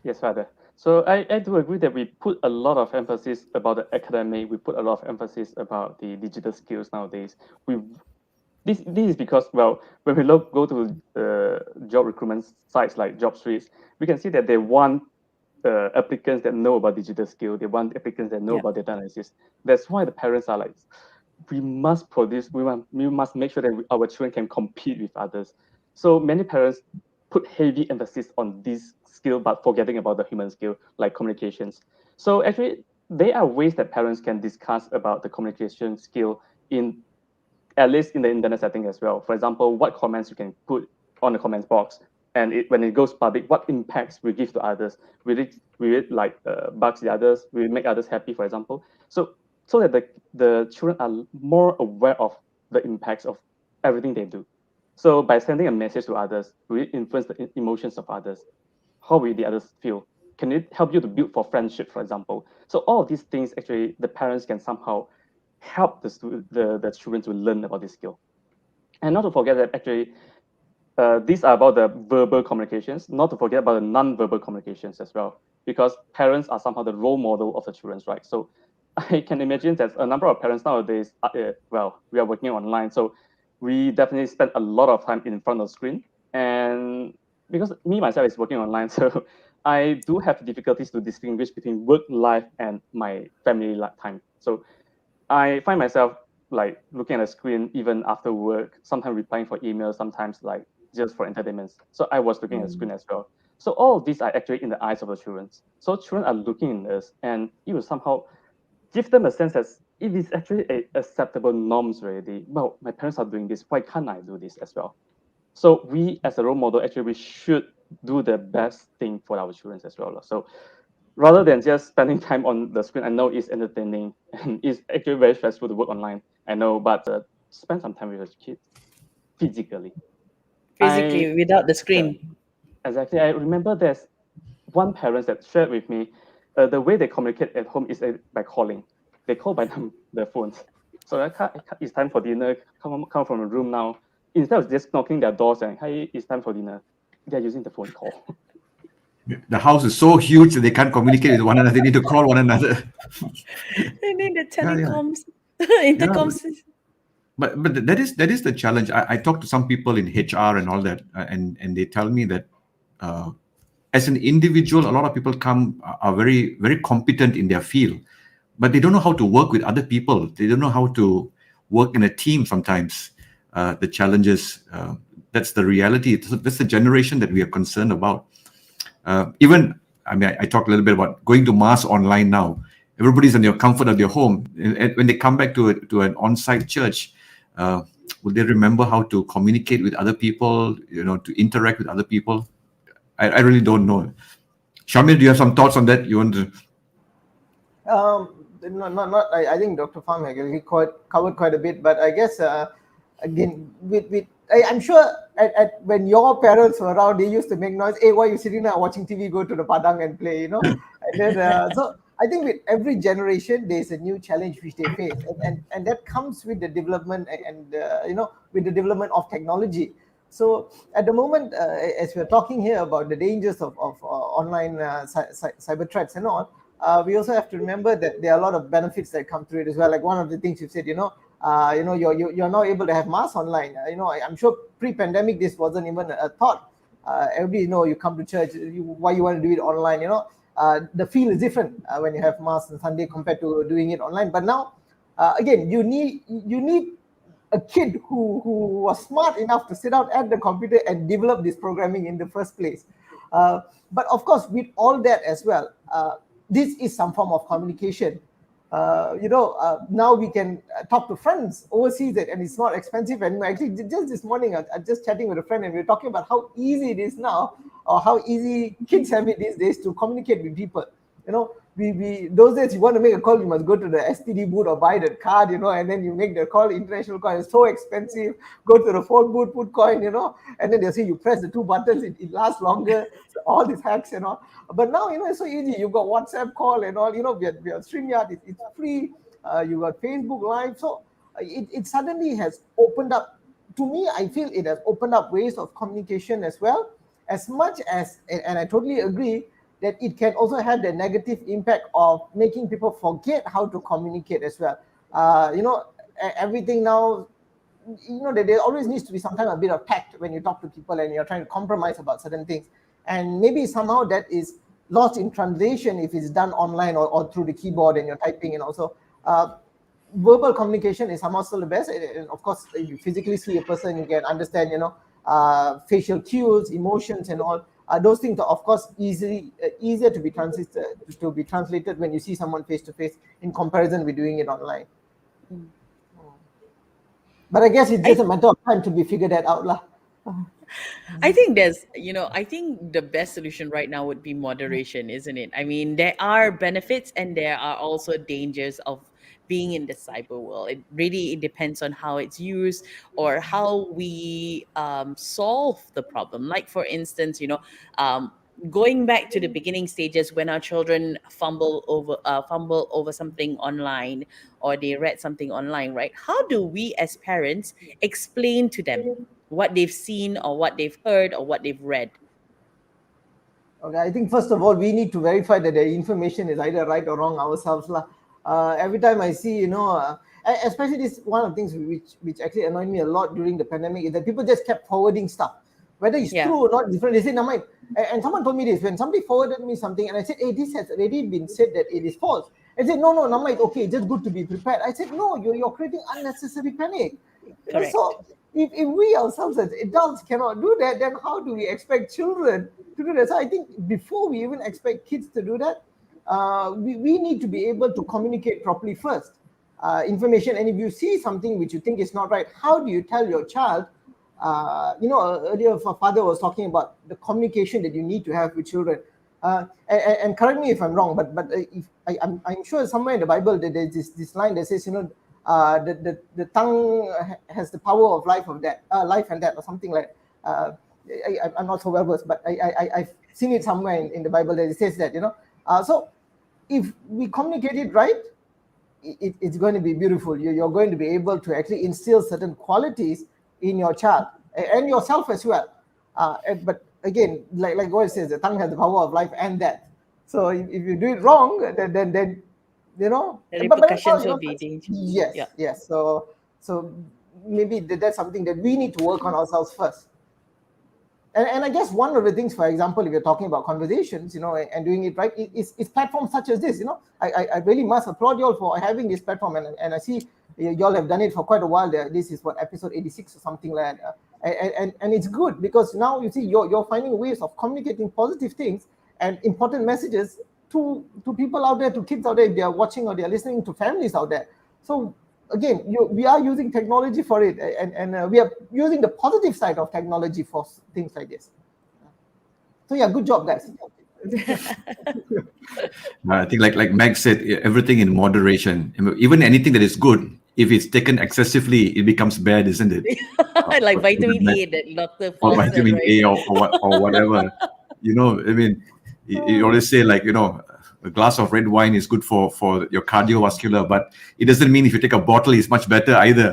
Yes, Father. So I do agree that we put a lot of emphasis about the academic. We put a lot of emphasis about the digital skills nowadays. This is because, well, when we go to job recruitment sites like job streets, we can see that they want applicants that know about digital skill. They want applicants that know about data analysis. That's why the parents are like, we must produce. We must make sure that our children can compete with others. So many parents put heavy emphasis on this skill, but forgetting about the human skill like communications. So actually, there are ways that parents can discuss about the communication skill at least in the internet setting as well. For example, what comments you can put on the comments box, and when it goes public, what impacts we give to others. We bugs the others, we make others happy, for example. So that the children are more aware of the impacts of everything they do. So by sending a message to others, we influence the emotions of others. How will the others feel? Can it help you to build for friendship, for example? So all of these things, actually, the parents can somehow help the children to learn about this skill. And not to forget that actually, these are about the verbal communications, not to forget about the non-verbal communications as well, because parents are somehow the role model of the children, right? So I can imagine that a number of parents nowadays, we are working online, so we definitely spend a lot of time in front of the screen. And because me, myself, is working online, so I do have difficulties to distinguish between work life and my family life time. So I find myself like looking at a screen even after work, sometimes replying for emails, sometimes like just for entertainment. So I was looking at the screen as well. So all of these are actually in the eyes of the children. So children are looking at us, and it will somehow give them a sense that it is actually a acceptable norms already. Well, my parents are doing this, why can't I do this as well? So we as a role model, actually, we should do the best thing for our children as well. So rather than just spending time on the screen, I know it's entertaining and it's actually very stressful to work online. I know, but spend some time with your kids physically. Without the screen. Exactly. I remember there's one parent that shared with me the way they communicate at home is by calling. They call by their phones. So it's time for dinner. Come from the room now. Instead of just knocking their door saying, "Hey, it's time for dinner," they're using the phone call. The house is so huge that they can't communicate with one another. They need to call one another. They need the telecoms, intercoms. But that is the challenge. I talk to some people in HR and all that, and they tell me that as an individual, a lot of people are very, very competent in their field, but they don't know how to work with other people. They don't know how to work in a team sometimes. The challenges, that's the reality. That's the generation that we are concerned about. Even I mean, I talked a little bit about going to mass online now. Everybody's in the comfort of their home. And when they come back to an on-site church, will they remember how to communicate with other people, to interact with other people? I really don't know. Shamir, do you have some thoughts on that? You want to? Not. I think Dr. Fam has covered quite a bit, but I guess again, I'm sure when your parents were around, they used to make noise. Hey, why are you sitting there watching TV? Go to the padang and play, And then, so I think with every generation, there's a new challenge which they face, and that comes with the development and with the development of technology. So at the moment, as we're talking here about the dangers of online cyber threats and all, we also have to remember that there are a lot of benefits that come through it as well. Like one of the things you've said, you're now able to have mass online. I'm sure pre-pandemic this wasn't even a thought. Everybody you come to church. Why you want to do it online? The feel is different when you have mass on Sunday compared to doing it online. But now, again, you need a kid who was smart enough to sit down at the computer and develop this programming in the first place. But of course, with all that as well, this is some form of communication. Now we can talk to friends overseas, and it's not expensive anymore. Actually, just this morning, I'm just chatting with a friend, and we were talking about how easy it is now, or how easy kids have it these days to communicate with people. We those days you want to make a call, you must go to the STD booth or buy that card, and then you make the call. International call is so expensive. Go to the phone booth, put coin, and then they'll say you press the two buttons, it lasts longer. So all these hacks, But now, it's so easy. You've got WhatsApp call and all. We have StreamYard. It's free. You got Facebook Live. So it suddenly has opened up. To me, I feel it has opened up ways of communication as well. As much as, and I totally agree, that it can also have the negative impact of making people forget how to communicate as well. Everything now, that there always needs to be some kind of bit of tact when you talk to people and you're trying to compromise about certain things. And maybe somehow that is lost in translation if it's done online or through the keyboard and you're typing. And also, verbal communication is somehow still the best. And of course, if you physically see a person, you can understand, facial cues, emotions, and all. Those things are, of course, easier to be translated when you see someone face to face in comparison with doing it online. But I guess it's just a matter of time to be figured that out, lah. I think I think the best solution right now would be moderation, isn't it? I mean, there are benefits and there are also dangers of being in the cyber world. It depends on how it's used or how we solve the problem. Like, for instance, going back to the beginning stages when our children fumble over something online or they read something online, right? How do we as parents explain to them what they've seen or what they've heard or what they've read? Okay, I think first of all, we need to verify that the information is either right or wrong ourselves. Every time I see, especially this one of the things which actually annoyed me a lot during the pandemic is that people just kept forwarding stuff. Whether it's true or not, different. They say, Namai, and someone told me this, when somebody forwarded me something and I said, hey, this has already been said that it is false. I said, no, Namai, okay, just good to be prepared. I said, no, you're creating unnecessary panic. Correct. So if we ourselves as adults cannot do that, then how do we expect children to do that? So I think before we even expect kids to do that, we need to be able to communicate properly first. Information, and if you see something which you think is not right, how do you tell your child? Earlier father was talking about the communication that you need to have with children. And correct me if I'm wrong, but if I'm sure somewhere in the Bible that there's this line that says, the tongue has the power of life and death, or something like. I'm not so well versed, but I've seen it somewhere in the Bible that it says that. So if we communicate it right, it's going to be beautiful. You're going to be able to actually instill certain qualities in your child and yourself as well. But again, like what it says, the tongue has the power of life and death. So if you do it wrong, then the repercussions will be dangerous. Yes. So maybe that's something that we need to work on ourselves first. And I guess one of the things, for example, if you're talking about conversations, and doing it right, is platforms such as this. I really must applaud you all for having this platform, and I see you all have done it for quite a while. This is episode 86 or something like that, and it's good because now you see you're finding ways of communicating positive things and important messages to people out there, to kids out there, if they are watching or they are listening, to families out there. So again, we are using technology for it, and we are using the positive side of technology for things like this. So yeah, good job, guys. I think like Meg said, everything in moderation. Even anything that is good, if it's taken excessively, it becomes bad, isn't it? Like vitamin A that Dr. Or Paul said, vitamin right? A or whatever. I mean, you always say like, a glass of red wine is good for your cardiovascular, but it doesn't mean if you take a bottle, it's much better either.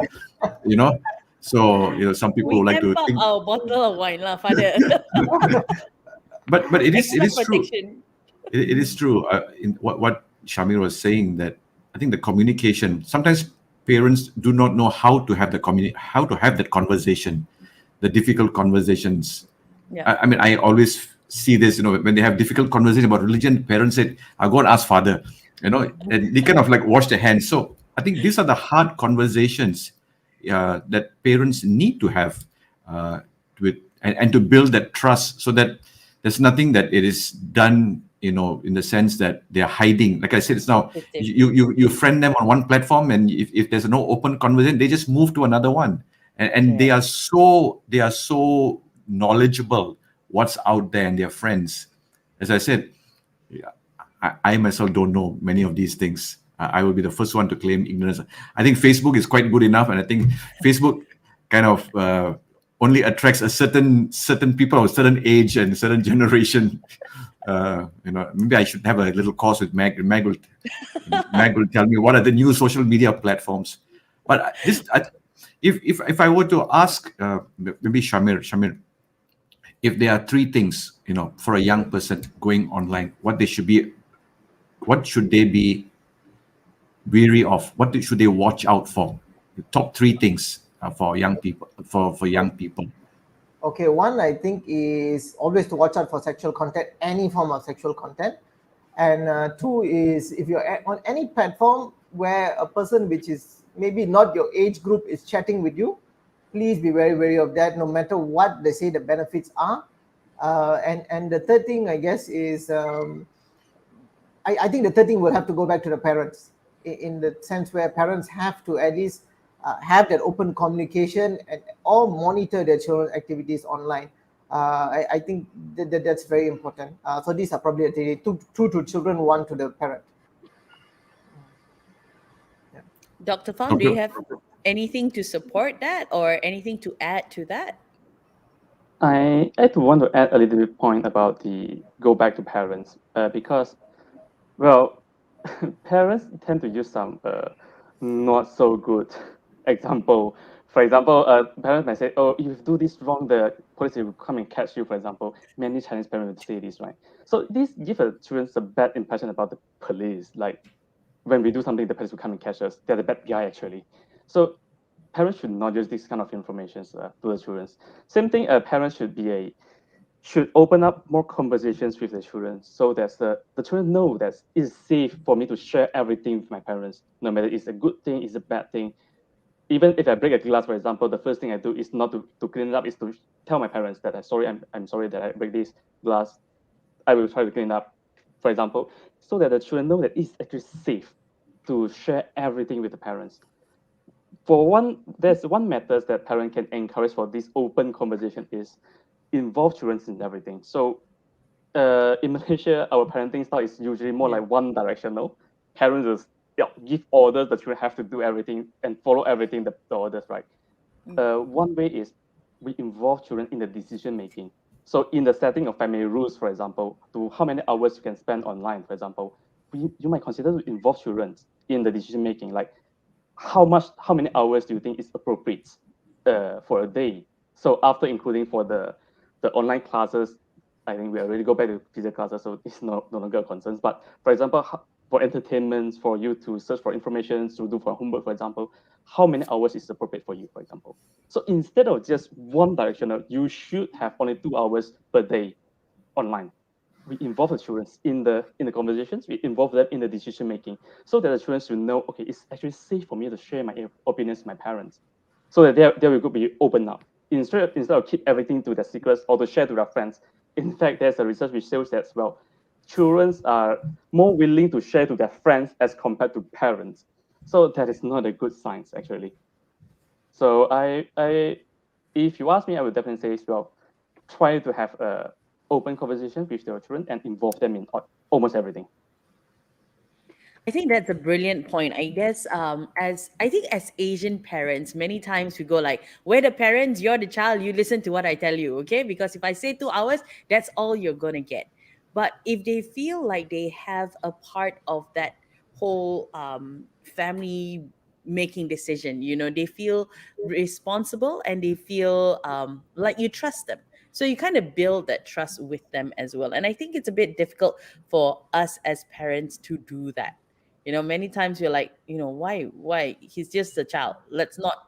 So some people We like to amp up think, our bottle of wine, lah, Father. but it is Extra true. protection. It is true. In what Shamir was saying, that I think the communication, sometimes parents do not know how to have how to have that conversation, the difficult conversations. Yeah. I mean, I always see this, when they have difficult conversation about religion, parents said, "I'll go and ask father," and they kind of like wash their hands. So I think these are the hard conversations that parents need to have with and to build that trust, so that there's nothing that it is done, in the sense that they're hiding. Like I said, it's now you friend them on one platform, and if there's no open conversation, they just move to another one, and they are so knowledgeable what's out there and their friends. As I said, I myself don't know many of these things. I will be the first one to claim ignorance. I think Facebook is quite good enough, and I think Facebook kind of only attracts a certain people of a certain age and a certain generation. Maybe I should have a little course with Mag. Mag will tell me what are the new social media platforms. But if I were to ask, maybe Shamir, if there are three things, for a young person going online, what should they be wary of? What should they watch out for? The top three things for young people. For young people. Okay, one I think is always to watch out for sexual content, any form of sexual content. And two is, if you're on any platform where a person which is maybe not your age group is chatting with you, please be very wary of that, no matter what they say the benefits are. And the third thing, I guess, is I think the third thing will have to go back to the parents, in the sense where parents have to at least have that open communication or monitor their children's activities online. I think that's very important. So these are probably two to children, one to the parent. Yeah. Dr. Fam, do you have anything to support that or anything to add to that? I want to add a little bit point about the go back to parents, because, well, parents tend to use some not so good example. For example, parents might say, "Oh, if you do this wrong, the police will come and catch you." For example, many Chinese parents would say this, right? So this gives the children a bad impression about the police. Like, when we do something, the police will come and catch us. They're the bad guy, actually. So parents should not use this kind of information to the children. Same thing, parents should open up more conversations with the children, so that the children know that it's safe for me to share everything with my parents, no matter it's a good thing, it's a bad thing. Even if I break a glass, for example, the first thing I do is not to clean it up, is to tell my parents that I'm sorry that I break this glass. I will try to clean it up, for example, so that the children know that it's actually safe to share everything with the parents. There's one method that parents can encourage for this open conversation is involve children in everything. So in Malaysia, our parenting style is usually more like one directional. Parents just give orders, the children have to do everything and follow everything the orders, right? One way is we involve children in the decision making. So in the setting of family rules, for example, to how many hours you can spend online, for example, you might consider to involve children in the decision making, like how many hours do you think is appropriate for a day? So after including for the online classes, I think we already go back to physical classes, so it's no longer a concern. But for example, for entertainment, for you to search for information, to do for homework, for example, how many hours is appropriate for you, for example? So instead of just one directional, you should have only 2 hours per day online. We involve the children in the conversations, we involve them in the decision making, so that the children should know, okay, it's actually safe for me to share my opinions with my parents, so that they will be open up. Instead of keep everything to their secrets or to share to their friends. In fact, there's a research which shows that, well, children are more willing to share to their friends as compared to parents. So that is not a good sign, actually. So if you ask me, I would definitely say, well, try to have a open conversation with your children and involve them in almost everything. I think that's a brilliant point. I guess as I think as Asian parents, many times we go like, we're the parents, you're the child, you listen to what I tell you, okay? Because if I say 2 hours, that's all you're gonna get. But if they feel like they have a part of that whole family making decision, they feel responsible and they feel like you trust them. So you kind of build that trust with them as well. And I think it's a bit difficult for us as parents to do that. Many times you're like, why? He's just a child. Let's not,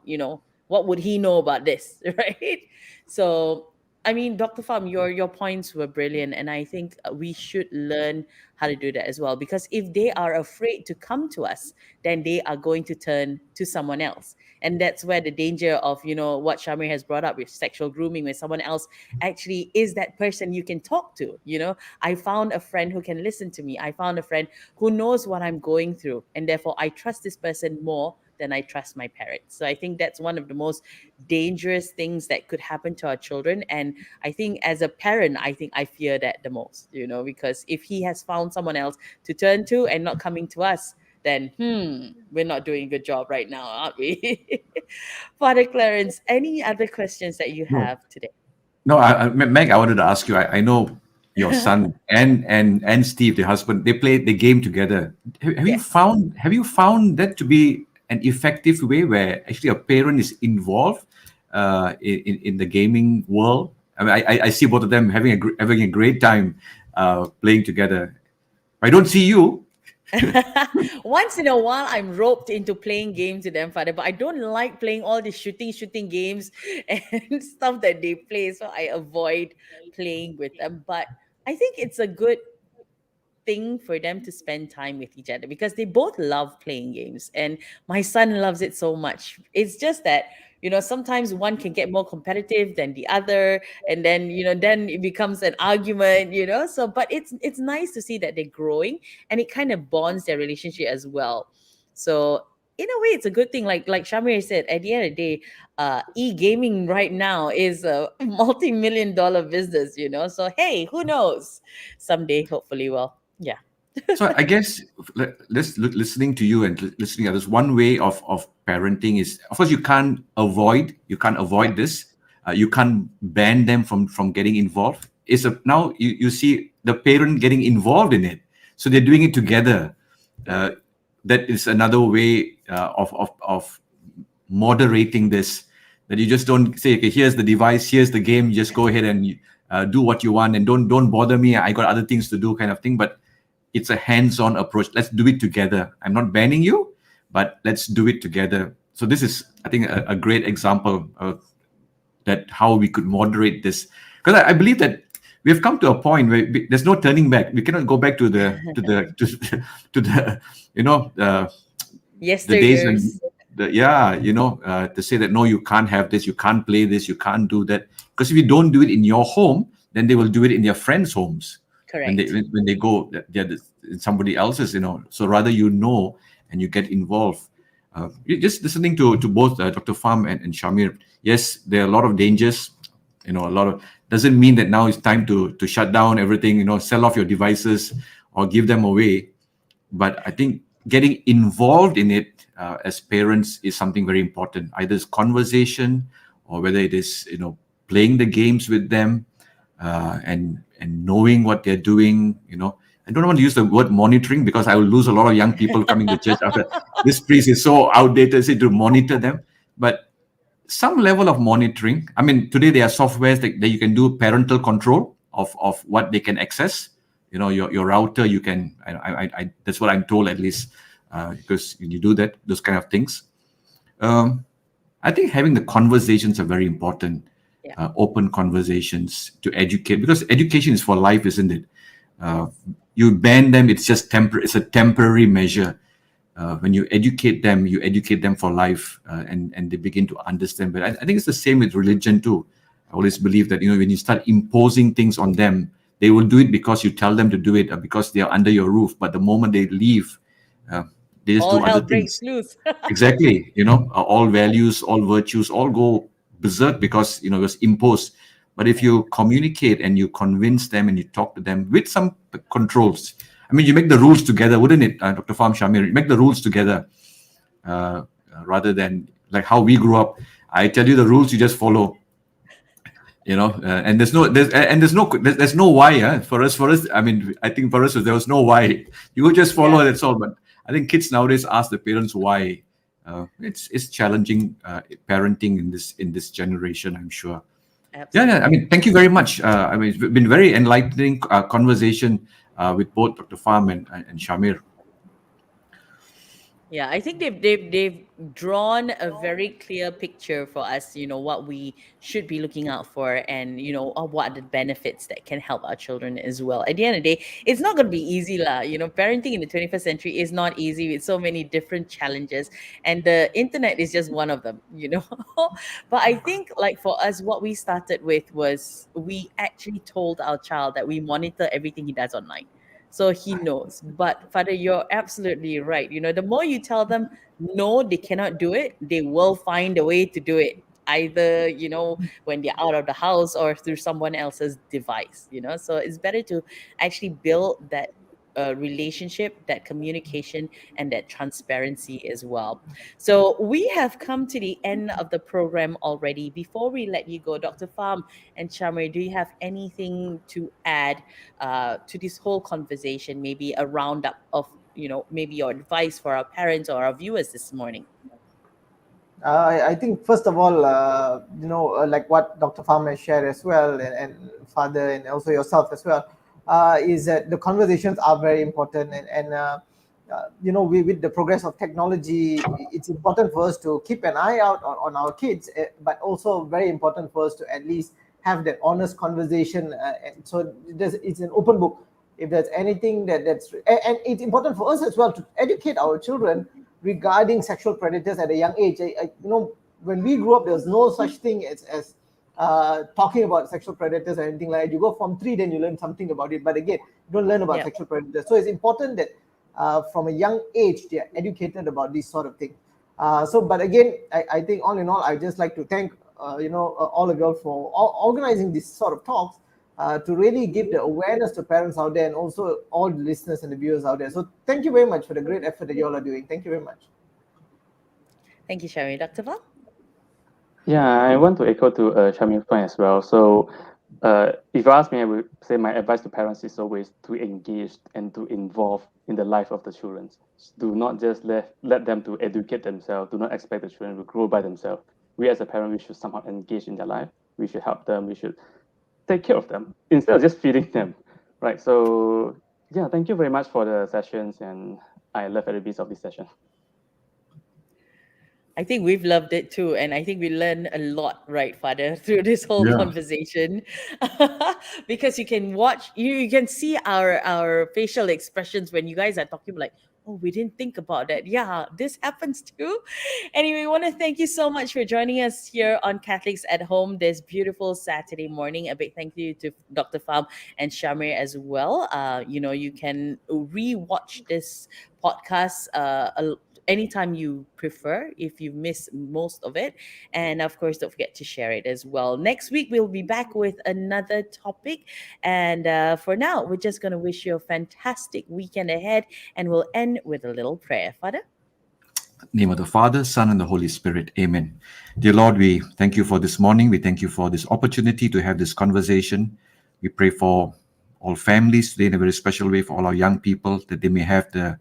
what would he know about this, right? So, I mean, Dr. Pham, your points were brilliant, and I think we should learn how to do that as well. Because if they are afraid to come to us, then they are going to turn to someone else, and that's where the danger of what Shamir has brought up with sexual grooming, where someone else actually is that person you can talk to. I found a friend who can listen to me. I found a friend who knows what I'm going through. And therefore, I trust this person more than I trust my parents. So I think that's one of the most dangerous things that could happen to our children. And I think as a parent, I think I fear that the most, because if he has found someone else to turn to and not coming to us, then we're not doing a good job right now, aren't we? Father Clarence, any other questions that you No, have today? no, Meg, I wanted to ask you. I know your son and Steve, the husband, they play the game together. Yes. Have you found that to be an effective way where actually a parent is involved in the gaming world? I mean, I see both of them having a great time playing together. I don't see you. Once in a while, I'm roped into playing games with them, Father, but I don't like playing all the shooting games and stuff that they play. So I avoid playing with them. But I think it's a good thing for them to spend time with each other because they both love playing games, and my son loves it so much. It's just that sometimes one can get more competitive than the other, and then it becomes an argument. So but it's nice to see that they're growing, and it kind of bonds their relationship as well. So in a way, it's a good thing. Like Shamir said, at the end of the day, e-gaming right now is a multi-million-dollar business. So hey, who knows, someday, hopefully. Well, yeah. So I guess listening to you and listening to others, one way of parenting is, of course, you can't avoid Yeah. this. You can't ban them from getting involved. Now you see the parent getting involved in it, so they're doing it together. Uh, that is another way of moderating this. That you just don't say, okay, here's the device, here's the game. You just go ahead and do what you want, and don't bother me. I got other things to do, kind of thing. But it's a hands-on approach. Let's do it together. I'm not banning you, but let's do it together. So this is, I think, a great example of that how we could moderate this. Because I believe that we have come to a point where there's no turning back. We cannot go back to the to the the days when Yesteryears. to say that no, you can't have this, you can't play this, you can't do that. Because if you don't do it in your home, then they will do it in their friends' homes. Correct. When they go, they're in somebody else's, so rather and you get involved. Just listening to both Dr. Pham and Shamir, yes, there are a lot of dangers, a lot of, doesn't mean that now it's time to shut down everything, sell off your devices or give them away. But I think getting involved in it as parents is something very important. Either it's conversation or whether it is playing the games with them, and knowing what they're doing. I don't want to use the word monitoring because I will lose a lot of young people coming to church after this priest is so outdated, say to monitor them. But some level of monitoring. I mean, today there are softwares that you can do parental control of what they can access. Your router, you can, I that's what I'm told, at least, because you do that, those kind of things. I think having the conversations are very important. Yeah. Open conversations to educate, because education is for life, isn't it? You ban them, it's just temporary. It's a temporary measure. When you educate them for life, and they begin to understand. But I think it's the same with religion too. I always believe that when you start imposing things on them, They will do it because you tell them to do it, or because they are under your roof. But the moment they leave, uh, they just All do other hell breaks things. loose. Exactly. All values, all virtues, all go berserk because, it was imposed. But if you communicate and you convince them and you talk to them with some controls, I mean, you make the rules together, wouldn't it, Dr. Fam Shamir? You make the rules together, rather than like how we grew up. I tell you the rules, you just follow. And there's no why. For us, I mean, I think for us there was no why. You would just follow. Yeah, That's all. But I think kids nowadays ask the parents why. It's challenging, parenting in this generation, I'm sure. Yeah. I absolutely. mean, thank you very much. I mean, it's been very enlightening conversation with both Dr. Pham and Shamir. Yeah, I think they've drawn a very clear picture for us, what we should be looking out for, and what are the benefits that can help our children as well. At the end of the day, it's not going to be easy lah. Parenting in the 21st century is not easy with so many different challenges, and the internet is just one of them. But I think, like, for us, what we started with was we actually told our child that we monitor everything he does online, so he knows. But Father, you're absolutely right. The more you tell them no, they cannot do it, they will find a way to do it. Either, when they're out of the house or through someone else's device. So it's better to actually build that relationship, that communication, and that transparency as well. So we have come to the end of the program already. Before we let you go, Dr. Pham and Shamir, do you have anything to add to this whole conversation? Maybe a roundup of, maybe your advice for our parents or our viewers this morning. I think first of all, like what Dr. Pham has shared as well, and Father, and also yourself as well, is that the conversations are very important, and with the progress of technology, it's important for us to keep an eye out on our kids, but also very important for us to at least have that honest conversation. And so it's an open book. If there's anything and it's important for us as well to educate our children regarding sexual predators at a young age. When we grew up, there was no such thing as talking about sexual predators or anything like that. You go Form 3, then you learn something about it. But again, you don't learn about sexual predators. So it's important that from a young age, they are educated about these sort of things. But again, I think all in all, I just like to thank all of you all for organizing these sort of talks. To really give the awareness to parents out there, and also all the listeners and the viewers out there. So thank you very much for the great effort that you all are doing. Thank you very much. Thank you, Shamir. Dr. Pham? Yeah, I want to echo to Shamir's point as well. So if you ask me, I would say my advice to parents is always to engage and to involve in the life of the children. Do not just let them to educate themselves. Do not expect the children to grow by themselves. We as a parent, we should somehow engage in their life. We should help them. We should take care of them instead of just feeding them, right? So yeah, thank you very much for the sessions, and I love every piece of this session. I think we've loved it too. And I think we learned a lot, right, Father, through this whole conversation. Because you can watch, you can see our facial expressions when you guys are talking, like, oh, we didn't think about that. Yeah, this happens too. Anyway, we want to thank you so much for joining us here on Catholics at Home this beautiful Saturday morning. A big thank you to Dr. Pham and Shamir as well. You can re-watch this podcast anytime you prefer if you miss most of it. And of course, don't forget to share it as well. Next week, we'll be back with another topic. And for now, we're just going to wish you a fantastic weekend ahead. And we'll end with a little prayer. Father? Name of the Father, Son, and the Holy Spirit. Amen. Dear Lord, we thank you for this morning. We thank you for this opportunity to have this conversation. We pray for all families today in a very special way, for all our young people, that they may have the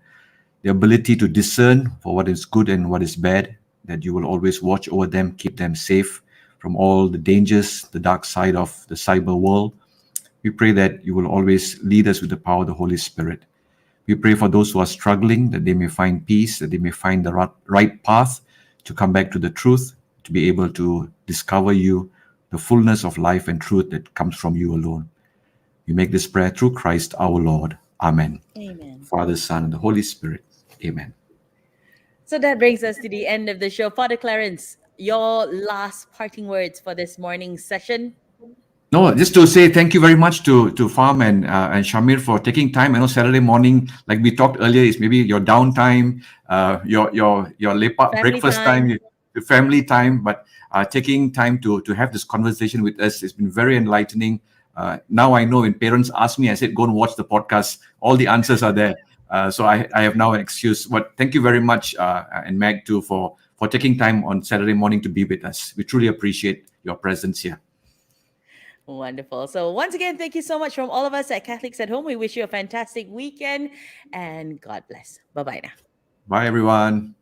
ability to discern for what is good and what is bad, that you will always watch over them, keep them safe from all the dangers, the dark side of the cyber world. We pray that you will always lead us with the power of the Holy Spirit. We pray for those who are struggling, that they may find peace, that they may find the right path to come back to the truth, to be able to discover you, the fullness of life and truth that comes from you alone. We make this prayer through Christ our Lord. Amen. Amen. Father, Son, and the Holy Spirit. Amen. So that brings us to the end of the show. Father Clarence, your last parting words for this morning's session? No, just to say thank you very much to Farm and Shamir for taking time. I know Saturday morning, like we talked earlier, is maybe your downtime, your lepak Family breakfast time, time. your family time, but taking time to have this conversation with us has been very enlightening. Now I know when parents ask me, I said go and watch the podcast. All the answers are there. So I have now an excuse. But thank you very much, and Mag too, for taking time on Saturday morning to be with us. We truly appreciate your presence here. Wonderful. So, once again, thank you so much from all of us at Catholics at Home. We wish you a fantastic weekend and God bless. Bye bye now. Bye, everyone.